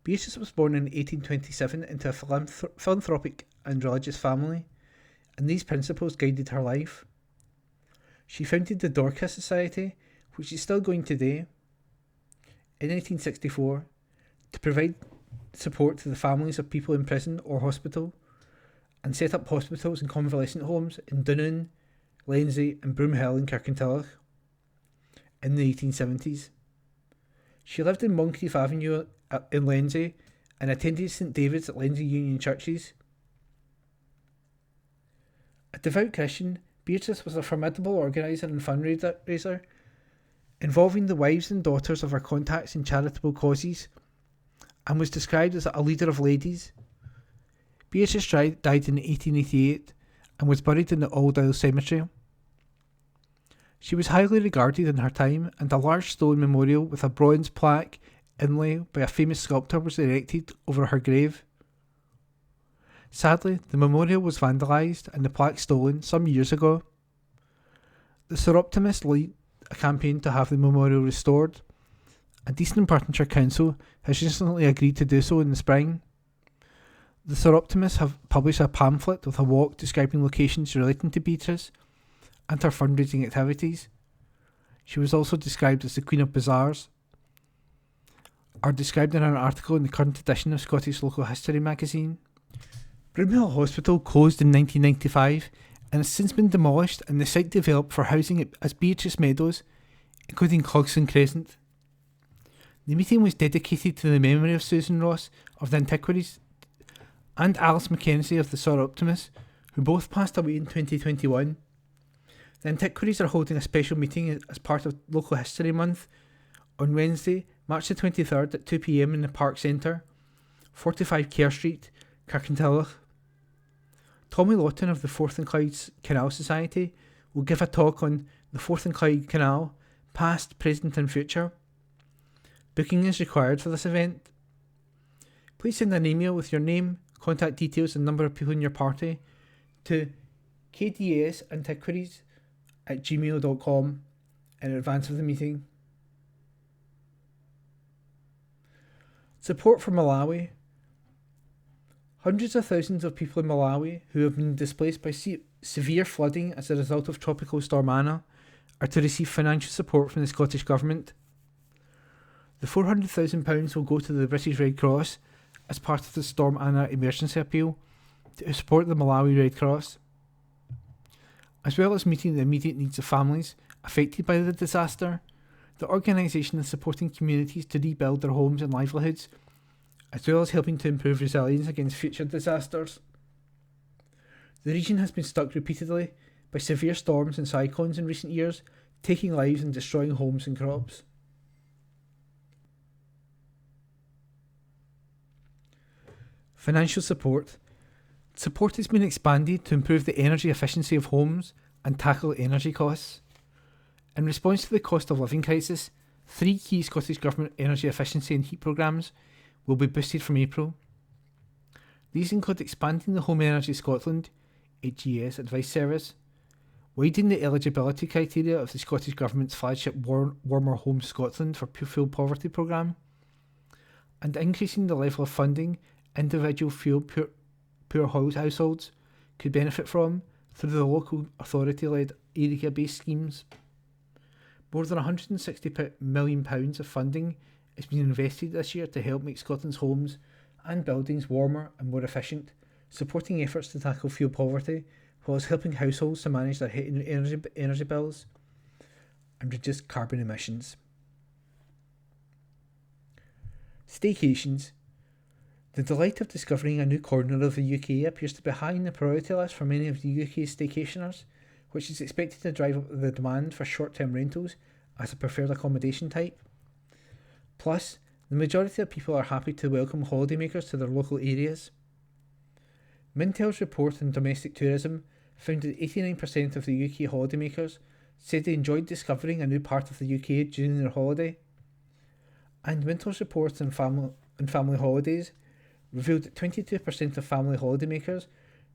Beatrice was born in 1827 into a philanthropic and religious family, and these principles guided her life. She founded the Dorcas Society, which is still going today, in 1864, to provide support to the families of people in prison or hospital, and set up hospitals and convalescent homes in Dunoon, Lenzie and Broomhill in Kirkintilloch in the 1870s. She lived in Moncrief Avenue in Lenzie and attended St David's at Lenzie Union Churches. A devout Christian, Beatrice was a formidable organiser and fundraiser, involving the wives and daughters of her contacts in charitable causes, and was described as a leader of ladies. Beatrice died in 1888 and was buried in the Old Isle Cemetery. She was highly regarded in her time, and a large stone memorial with a bronze plaque inlay by a famous sculptor was erected over her grave. Sadly, the memorial was vandalised and the plaque stolen some years ago. The Soroptimists lead a campaign to have the memorial restored, and East Northamptonshire Council has recently agreed to do so in the spring. The Soroptimists have published a pamphlet with a walk describing locations relating to Beatrice and her fundraising activities. She was also described as the Queen of Bazaars, are described in an article in the current edition of Scottish Local History magazine. Broomhill Hospital closed in 1995 and has since been demolished, and the site developed for housing as Beatrice Meadows, including Clugson Crescent. The meeting was dedicated to the memory of Susan Ross of the Antiquaries and Alice Mackenzie of the Sauroptimus, who both passed away in 2021. The Antiquaries are holding a special meeting as part of Local History Month on Wednesday, March the 23rd at 2 p.m. in the Park Centre, 45 Kerr Street, Kirkintilloch. Tommy Lawton of the Forth and Clyde Canal Society will give a talk on the Forth and Clyde Canal, past, present and future. Booking is required for this event. Please send an email with your name, contact details and number of people in your party to kdasantiquaries@gmail.com in advance of the meeting. Support for Malawi. Hundreds of thousands of people in Malawi who have been displaced by severe flooding as a result of Tropical Storm Anna are to receive financial support from the Scottish Government. The £400,000 will go to the British Red Cross as part of the Storm Anna emergency appeal to support the Malawi Red Cross, as well as meeting the immediate needs of families affected by the disaster. The organisation is supporting communities to rebuild their homes and livelihoods, as well as helping to improve resilience against future disasters. The region has been struck repeatedly by severe storms and cyclones in recent years, taking lives and destroying homes and crops. Financial support. Support has been expanded to improve the energy efficiency of homes and tackle energy costs. In response to the cost of living crisis, 3 key Scottish Government energy efficiency and heat programmes will be boosted from April. These include expanding the Home Energy Scotland HES Advice Service, widening the eligibility criteria of the Scottish Government's flagship Warmer Homes Scotland for Fuel Poverty programme, and increasing the level of funding individual poor households could benefit from through the local authority-led area-based schemes. More than £160 million of funding is being invested this year to help make Scotland's homes and buildings warmer and more efficient, supporting efforts to tackle fuel poverty, while helping households to manage their energy bills and reduce carbon emissions. Staycations. The delight of discovering a new corner of the UK appears to be high on the priority list for many of the UK's staycationers, which is expected to drive up the demand for short-term rentals as a preferred accommodation type. Plus, the majority of people are happy to welcome holidaymakers to their local areas. Mintel's report on domestic tourism found that 89% of the UK holidaymakers said they enjoyed discovering a new part of the UK during their holiday. And Mintel's report on family holidays revealed that 22% of family holidaymakers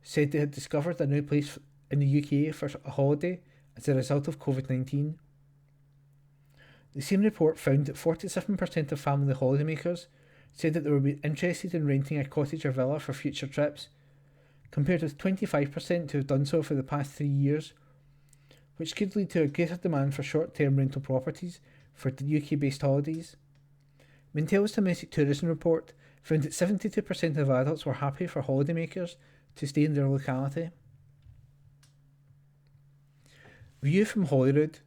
said they had discovered a new place in the UK for a holiday as a result of COVID-19. The same report found that 47% of family holidaymakers said that they would be interested in renting a cottage or villa for future trips, compared with 25% who have done so for the past 3 years, which could lead to a greater demand for short-term rental properties for the UK-based holidays. Mintel's domestic tourism report found that 72% of adults were happy for holidaymakers to stay in their locality. View from Holyrood.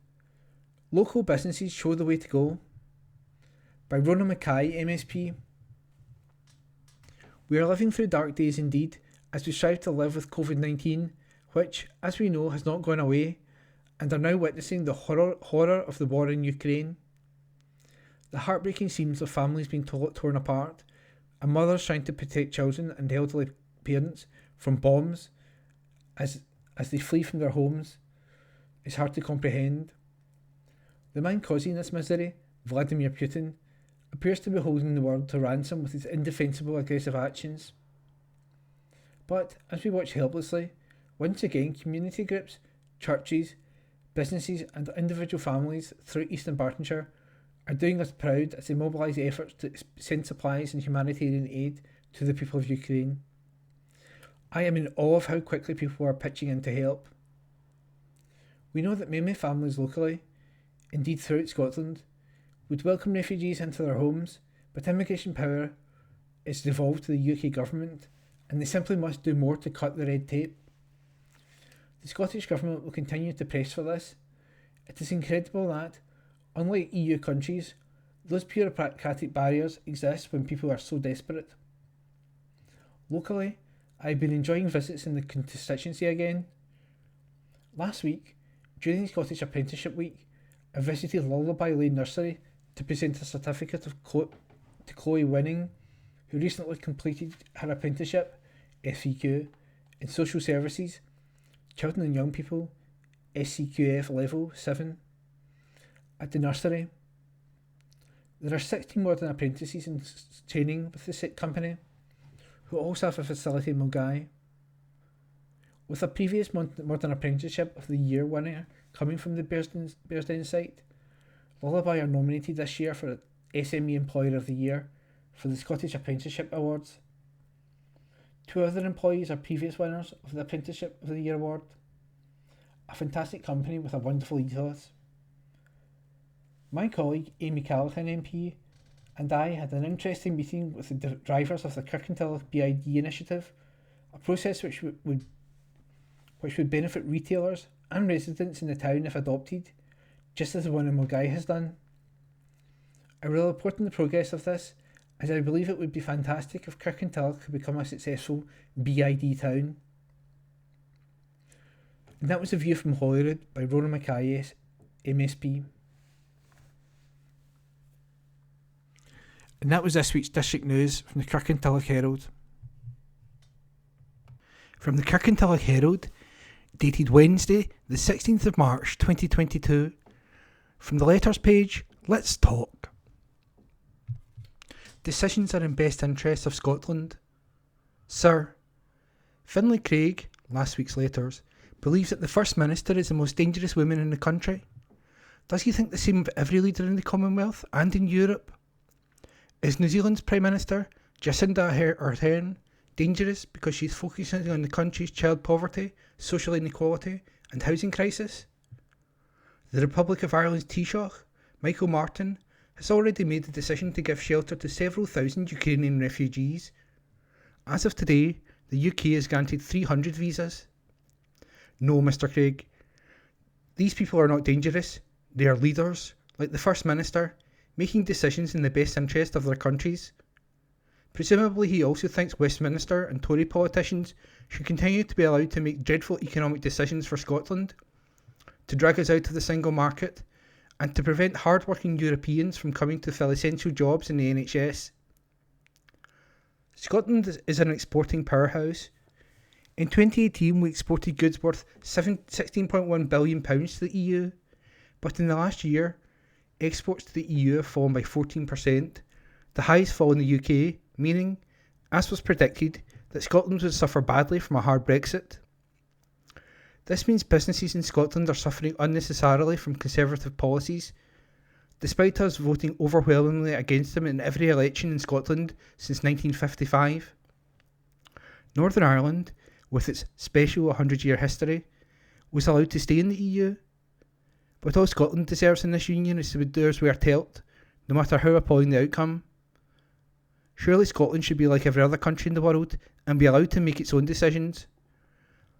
Local businesses show the way to go. By Rona Mackay, MSP. We are living through dark days indeed, as we strive to live with COVID-19, which, as we know, has not gone away, and are now witnessing the horror of the war in Ukraine. The heartbreaking scenes of families being torn apart, and mothers trying to protect children and elderly parents from bombs as they flee from their homes, is hard to comprehend. The man causing this misery, Vladimir Putin, appears to be holding the world to ransom with his indefensible aggressive actions. But, as we watch helplessly, once again community groups, churches, businesses and individual families through Eastern Bartonshire are doing us proud as they mobilise efforts to send supplies and humanitarian aid to the people of Ukraine. I am in awe of how quickly people are pitching in to help. We know that many families locally, indeed throughout Scotland, would welcome refugees into their homes, but immigration power is devolved to the UK government, and they simply must do more to cut the red tape. The Scottish Government will continue to press for this. It is incredible that, unlike EU countries, Those bureaucratic barriers exist when people are so desperate. Locally, I've been enjoying visits in the constituency again. Last week, during Scottish Apprenticeship Week, I visited Lullaby Lane Nursery to present a certificate to Chloe Winning, who recently completed her apprenticeship, SVQ, in Social Services, Children and Young People, SCQF Level 7, at the nursery. There are 16 modern apprentices in training with the company, who also have a facility in Mulgai. With a previous Modern Apprenticeship of the Year winner coming from the Bearsden site, Lullaby are nominated this year for SME Employer of the Year for the Scottish Apprenticeship Awards. 2 other employees are previous winners of the Apprenticeship of the Year award. A fantastic company with a wonderful ethos. My colleague Amy Callaghan MP and I had an interesting meeting with the drivers of the Kirkintilloch BID initiative, a process which would benefit retailers and residents in the town if adopted, just as the one in Mulgai has done. I will report on the progress of this, as I believe it would be fantastic if Kirkintilloch could become a successful BID town. And that was a view from Holyrood by Rona Mackay, MSP. And that was this week's District News from the Kirkintilloch Herald. From the Kirkintilloch Herald, dated Wednesday, the 16th of March 2022. From the letters page, let's talk. Decisions are in best interest of Scotland. Sir, Finlay Craig, last week's letters, believes that the First Minister is the most dangerous woman in the country. Does he think the same of every leader in the Commonwealth and in Europe? Is New Zealand's Prime Minister, Jacinda Ardern, dangerous because she's focusing on the country's child poverty, social inequality and housing crisis? The Republic of Ireland's Taoiseach, Michael Martin, has already made the decision to give shelter to several thousand Ukrainian refugees. As of today, the UK has granted 300 visas. No, Mr. Craig, these people are not dangerous. They are leaders, like the First Minister, making decisions in the best interest of their countries. Presumably he also thinks Westminster and Tory politicians should continue to be allowed to make dreadful economic decisions for Scotland, to drag us out of the single market, and to prevent hard-working Europeans from coming to fill essential jobs in the NHS. Scotland is an exporting powerhouse. In 2018 we exported goods worth £16.1 billion to the EU, but in the last year, exports to the EU have fallen by 14%, the highest fall in the UK, meaning, as was predicted, that Scotland would suffer badly from a hard Brexit. This means businesses in Scotland are suffering unnecessarily from Conservative policies, despite us voting overwhelmingly against them in every election in Scotland since 1955. Northern Ireland, with its special 100-year history, was allowed to stay in the EU. But all Scotland deserves in this union is to do as we are told, no matter how appalling the outcome. Surely Scotland should be like every other country in the world and be allowed to make its own decisions.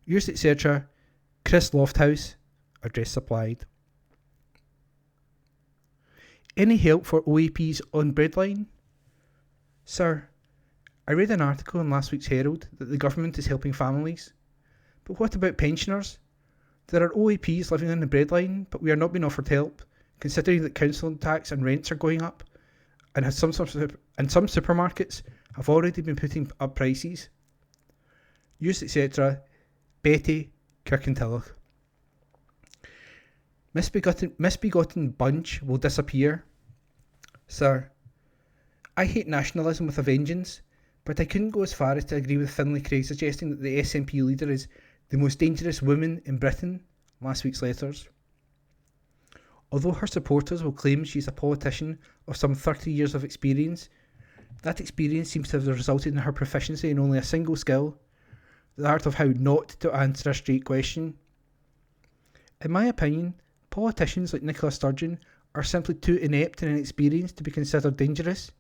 Yours, etc., Chris Lofthouse, address supplied. Any help for OAPs on breadline? Sir, I read an article in last week's Herald that the government is helping families. But what about pensioners? There are OAPs living on the breadline, but we are not being offered help, considering that council tax and rents are going up, and some supermarkets have already been putting up prices. Yours, etc., Betty, Kirkintilloch. Misbegotten bunch will disappear. Sir, I hate nationalism with a vengeance, but I couldn't go as far as to agree with Finlay Craig suggesting that the SNP leader is the most dangerous woman in Britain, last week's letters. Although her supporters will claim she is a politician of some 30 years of experience, that experience seems to have resulted in her proficiency in only a single skill, the art of how not to answer a straight question. In my opinion, politicians like Nicola Sturgeon are simply too inept and inexperienced to be considered dangerous,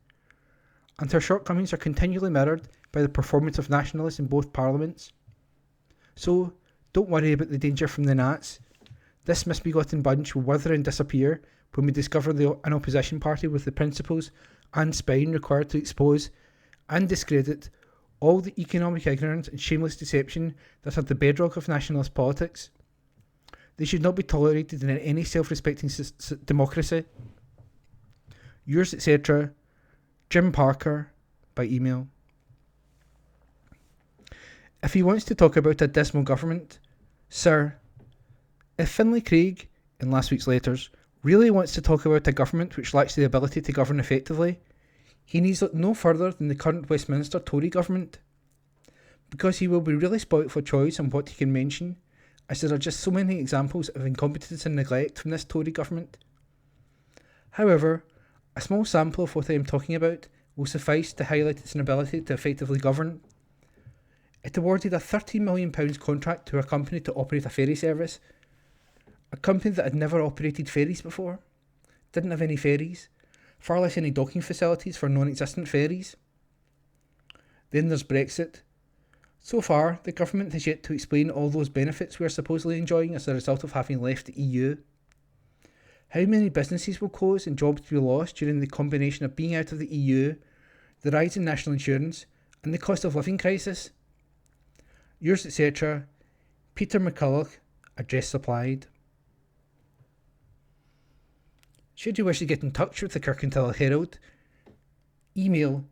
and her shortcomings are continually mirrored by the performance of nationalists in both parliaments. So, don't worry about the danger from the Nats. This misbegotten bunch will wither and disappear when we discover an opposition party with the principles and spine required to expose and discredit all the economic ignorance and shameless deception that are the bedrock of nationalist politics. They should not be tolerated in any self-respecting democracy. Yours, etc., Jim Parker, by email. If he wants to talk about a dismal government, sir, if Finlay Craig, in last week's letters, really wants to talk about a government which lacks the ability to govern effectively, he needs look no further than the current Westminster Tory government, because he will be really spoilt for choice on what he can mention, as there are just so many examples of incompetence and neglect from this Tory government. However, a small sample of what I am talking about will suffice to highlight its inability to effectively govern. It awarded a £13 million contract to a company to operate a ferry service, a company that had never operated ferries before, didn't have any ferries, far less any docking facilities for non-existent ferries. Then there's Brexit. So far, the government has yet to explain all those benefits we are supposedly enjoying as a result of having left the EU. How many businesses will close and jobs be lost during the combination of being out of the EU, the rise in national insurance, and the cost of living crisis? Yours, etc., Peter McCulloch, address supplied. Should you wish to get in touch with the Kirkintilloch Herald, email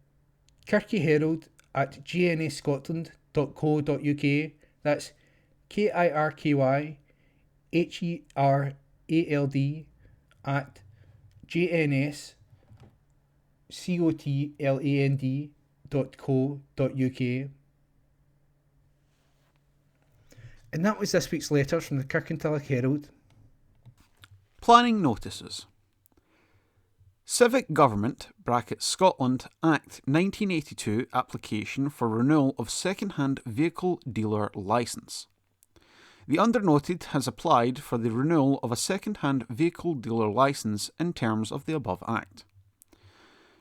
kirkyscotland@gnscotland.co.uk. That's KIRKYHERALD at gnscotland.co.uk. And that was this week's letters from the Kirkintilloch Herald. Planning notices. Civic Government (Scotland) Act 1982 application for renewal of second-hand vehicle dealer licence. The undernoted has applied for the renewal of a second-hand vehicle dealer licence in terms of the above Act.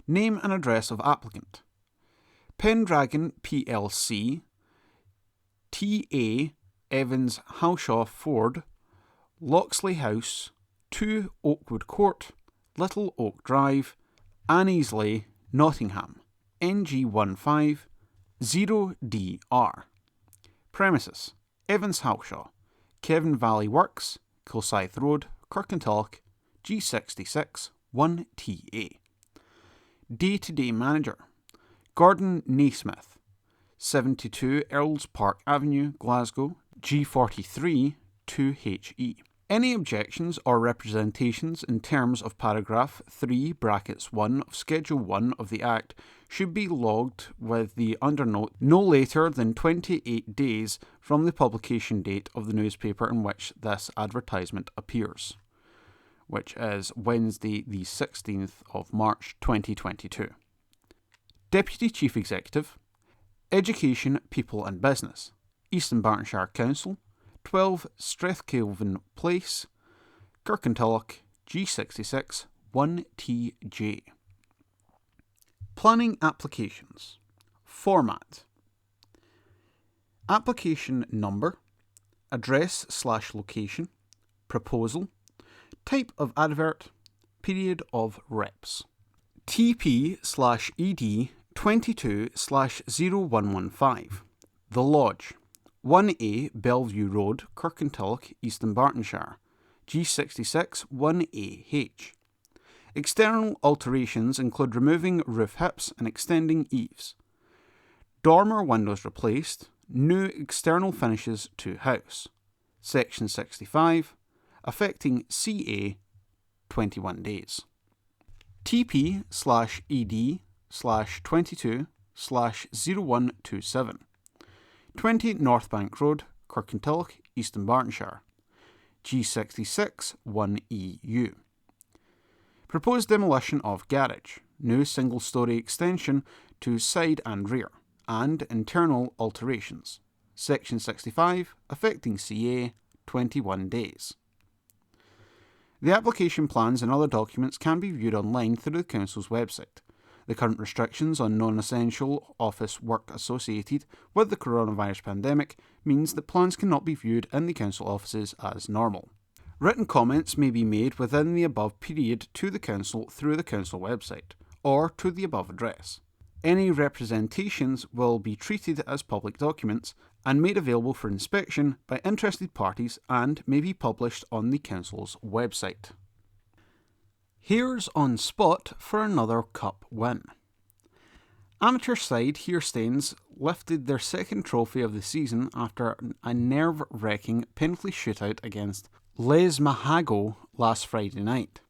Name and address of applicant: Pendragon plc, T.A. Evans Halshaw Ford, Loxley House, 2 Oakwood Court, Little Oak Drive, Anniesley, Nottingham, NG15 0DR. Premises: Evans Halshaw, Kevin Valley Works, Kilsyth Road, Kirkintilloch, G66 1TA. Day-to-day manager: Gordon Naismith, 72 Earls Park Avenue, Glasgow, G43 2HE. Any objections or representations in terms of paragraph 3 brackets 1 of Schedule 1 of the Act should be logged with the undernote no later than 28 days from the publication date of the newspaper in which this advertisement appears, which is Wednesday the 16th of March 2022. Deputy Chief Executive, Education, People and Business, Eastern Bartonshire Council, 12 Strathkelvin Place, Kirkintilloch, G66 1TJ. Planning applications. Format: application number, address/location, proposal, type of advert, period of reps. TP/ED 22/0115. The Lodge, 1A Bellevue Road, Kirkintilloch, Eastern Bartonshire, G66 1AH. External alterations include removing roof hips and extending eaves. Dormer windows replaced. New external finishes to house. Section 65, affecting CA, 21 days. TP/ED/22/0127. 20 North Bank Road, Kirkintilloch, Eastern Bartonshire, G66 1EU. Proposed demolition of garage, new single-storey extension to side and rear, and internal alterations. Section 65, affecting CA, 21 days. The application plans and other documents can be viewed online through the Council's website. The current restrictions on non-essential office work associated with the coronavirus pandemic means that plans cannot be viewed in the Council offices as normal. Written comments may be made within the above period to the Council through the Council website, or to the above address. Any representations will be treated as public documents and made available for inspection by interested parties and may be published on the Council's website. Here's on spot for another Cup win. Amateur side Hearstains lifted their second trophy of the season after a nerve-wracking penalty shootout against Les Mahago last Friday night.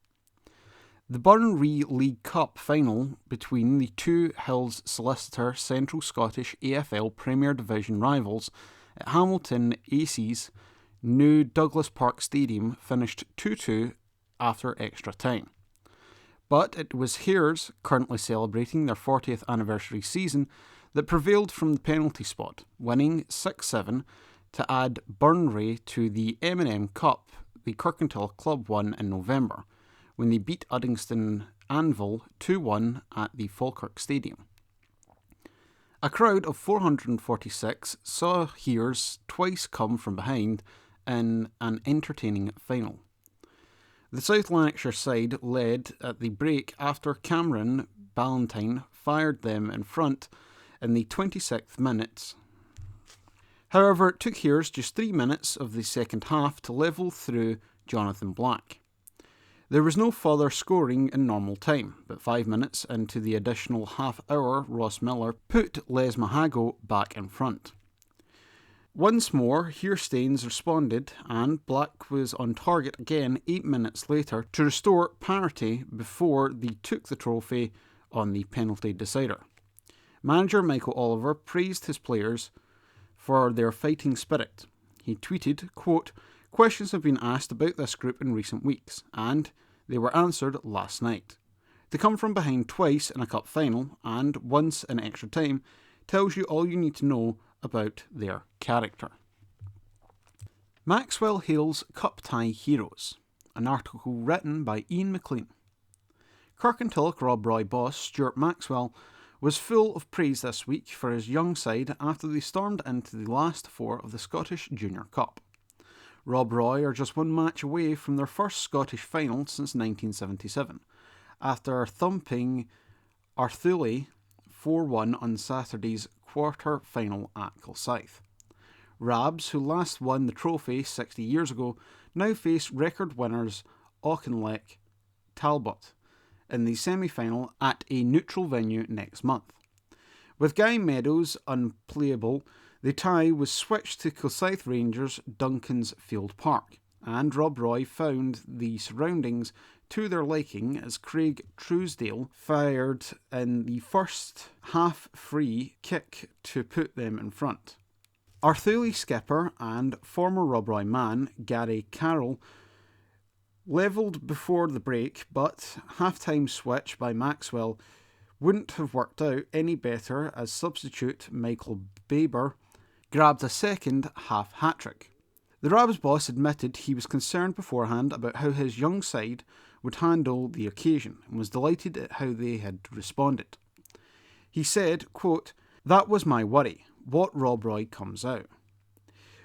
The Burnree League Cup final between the two Hills Solicitor Central Scottish AFL Premier Division rivals at Hamilton AC's new Douglas Park Stadium finished 2-2 after extra time. But it was Hares, currently celebrating their 40th anniversary season, that prevailed from the penalty spot, winning 6-7 to add Burnree to the M&M Cup the Kirkintilloch club won in November, when they beat Uddingston Anvil 2-1 at the Falkirk Stadium. A crowd of 446 saw Hears twice come from behind in an entertaining final. The South Lanarkshire side led at the break after Cameron Ballantyne fired them in front in the 26th minute. However, it took Hears just 3 minutes of the second half to level through Jonathan Black. There was no further scoring in normal time, but 5 minutes into the additional half hour, Ross Miller put Les Mahago back in front. Once more, Hearstains responded, and Black was on target again 8 minutes later to restore parity before they took the trophy on the penalty decider. Manager Michael Oliver praised his players for their fighting spirit. He tweeted, quote, "Questions have been asked about this group in recent weeks, and they were answered last night. To come from behind twice in a cup final, and once in extra time, tells you all you need to know about their character." Maxwell Hale's Cup Tie Heroes, an article written by Ian McLean. Kirkintilloch Rob Roy boss Stuart Maxwell was full of praise this week for his young side after they stormed into the last four of the Scottish Junior Cup. Rob Roy are just one match away from their first Scottish final since 1977, after thumping Arthule 4-1 on Saturday's quarter-final at Kilsyth. Rabs, who last won the trophy 60 years ago, now face record winners Auchinleck Talbot in the semi-final at a neutral venue next month. With Guy Meadows unplayable, the tie was switched to Kilsyth Rangers Duncan's Field Park, and Rob Roy found the surroundings to their liking as Craig Truesdale fired in the first half-free kick to put them in front. Arthule skipper and former Rob Roy man Gary Carroll levelled before the break, but half-time switch by Maxwell wouldn't have worked out any better as substitute Michael Baber grabbed a second half hat-trick. The Rabs boss admitted he was concerned beforehand about how his young side would handle the occasion and was delighted at how they had responded. He said, quote, "That was my worry, what Rob Roy comes out.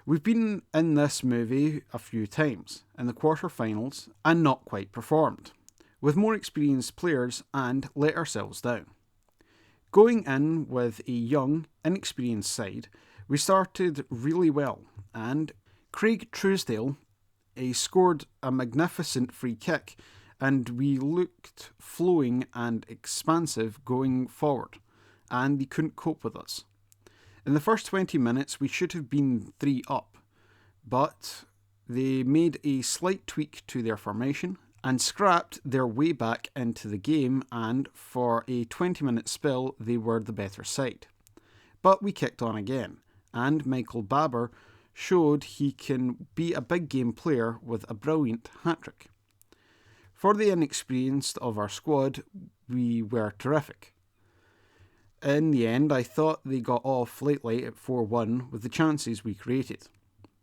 We've been in this movie a few times, in the quarter-finals, and not quite performed, with more experienced players and let ourselves down. Going in with a young, inexperienced side, we started really well, and Craig Truesdale scored a magnificent free kick, and we looked flowing and expansive going forward, and they couldn't cope with us. In the first 20 minutes, we should have been 3 up, but they made a slight tweak to their formation and scrapped their way back into the game, and for a 20-minute spell, they were the better side. But we kicked on again, and Michael Baber showed he can be a big game player with a brilliant hat-trick. For the inexperienced of our squad, we were terrific. In the end, I thought they got off lately at 4-1 with the chances we created.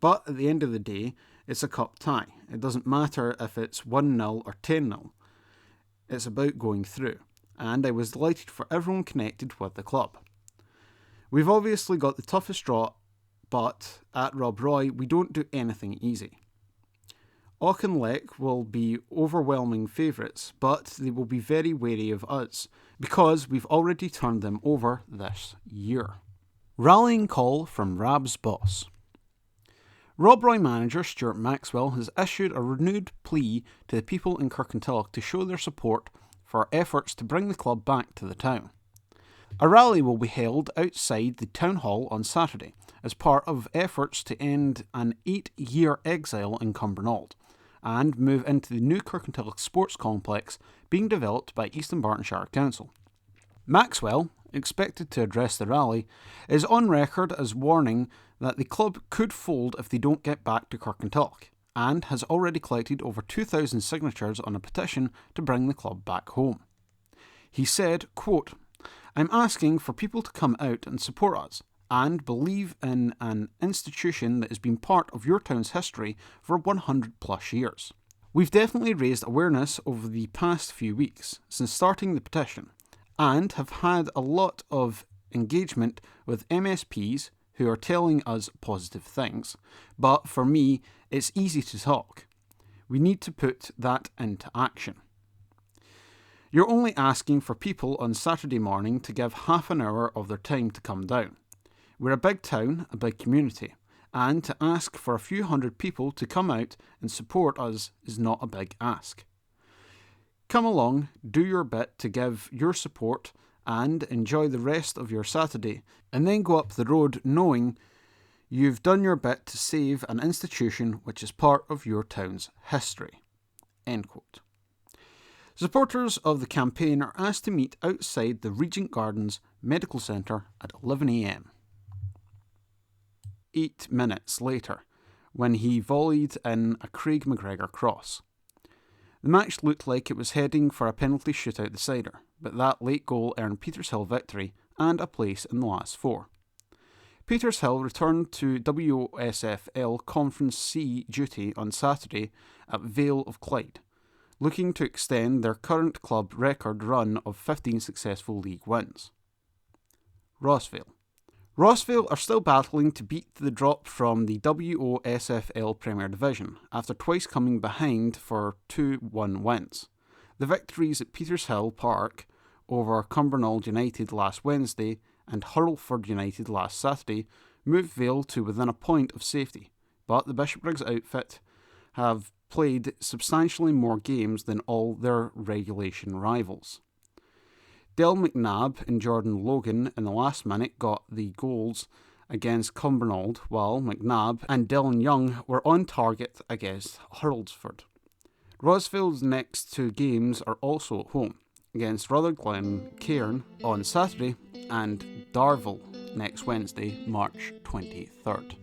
But at the end of the day, it's a cup tie. It doesn't matter if it's 1-0 or 10-0. It's about going through, and I was delighted for everyone connected with the club. We've obviously got the toughest draw, but at Rob Roy, we don't do anything easy. Auchinleck will be overwhelming favourites, but they will be very wary of us, because we've already turned them over this year. Rallying call from Rab's boss. Rob Roy manager Stuart Maxwell has issued a renewed plea to the people in Kirkintilloch to show their support for efforts to bring the club back to the town. A rally will be held outside the town hall on Saturday as part of efforts to end an 8-year exile in Cumbernauld and move into the new Kirkintilloch Sports Complex being developed by Eastern Bartonshire Council. Maxwell, expected to address the rally, is on record as warning that the club could fold if they don't get back to Kirkintilloch, and has already collected over 2,000 signatures on a petition to bring the club back home. He said, quote, "I'm asking for people to come out and support us, and believe in an institution that has been part of your town's history for 100 plus years. We've definitely raised awareness over the past few weeks since starting the petition, and have had a lot of engagement with MSPs who are telling us positive things, but for me, it's easy to talk. We need to put that into action. You're only asking for people on Saturday morning to give half an hour of their time to come down. We're a big town, a big community, and to ask for a few hundred people to come out and support us is not a big ask. Come along, do your bit to give your support and enjoy the rest of your Saturday, and then go up the road knowing you've done your bit to save an institution which is part of your town's history." End quote. Supporters of the campaign are asked to meet outside the Regent Gardens Medical Centre at 11 a.m. 8 minutes later, when he volleyed in a Craig McGregor cross. The match looked like it was heading for a penalty shootout decider, but that late goal earned Petershill victory and a place in the last four. Petershill returned to WSFL Conference C duty on Saturday at Vale of Clyde, looking to extend their current club record run of 15 successful league wins. Rossvale. Rossvale are still battling to beat the drop from the WOSFL Premier Division, after twice coming behind for 2-1 wins. The victories at Petershill Park over Cumbernauld United last Wednesday and Hurlford United last Saturday moved Vale to within a point of safety, but the Bishopbriggs outfit have played substantially more games than all their regulation rivals. Del McNabb and Jordan Logan in the last minute got the goals against Cumbernauld, while McNabb and Dylan Young were on target against Hurlsford. Rossvale's next two games are also at home, against Rutherglen Cairn on Saturday and Darville next Wednesday, March 23rd.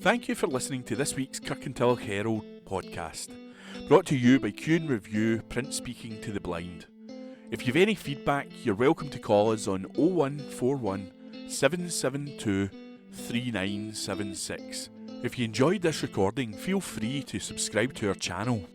Thank you for listening to this week's Kirkintilloch Herald podcast, brought to you by Q&A Review, print speaking to the blind. If you've any feedback, you're welcome to call us on 0141 772 3976. If you enjoyed this recording, feel free to subscribe to our channel.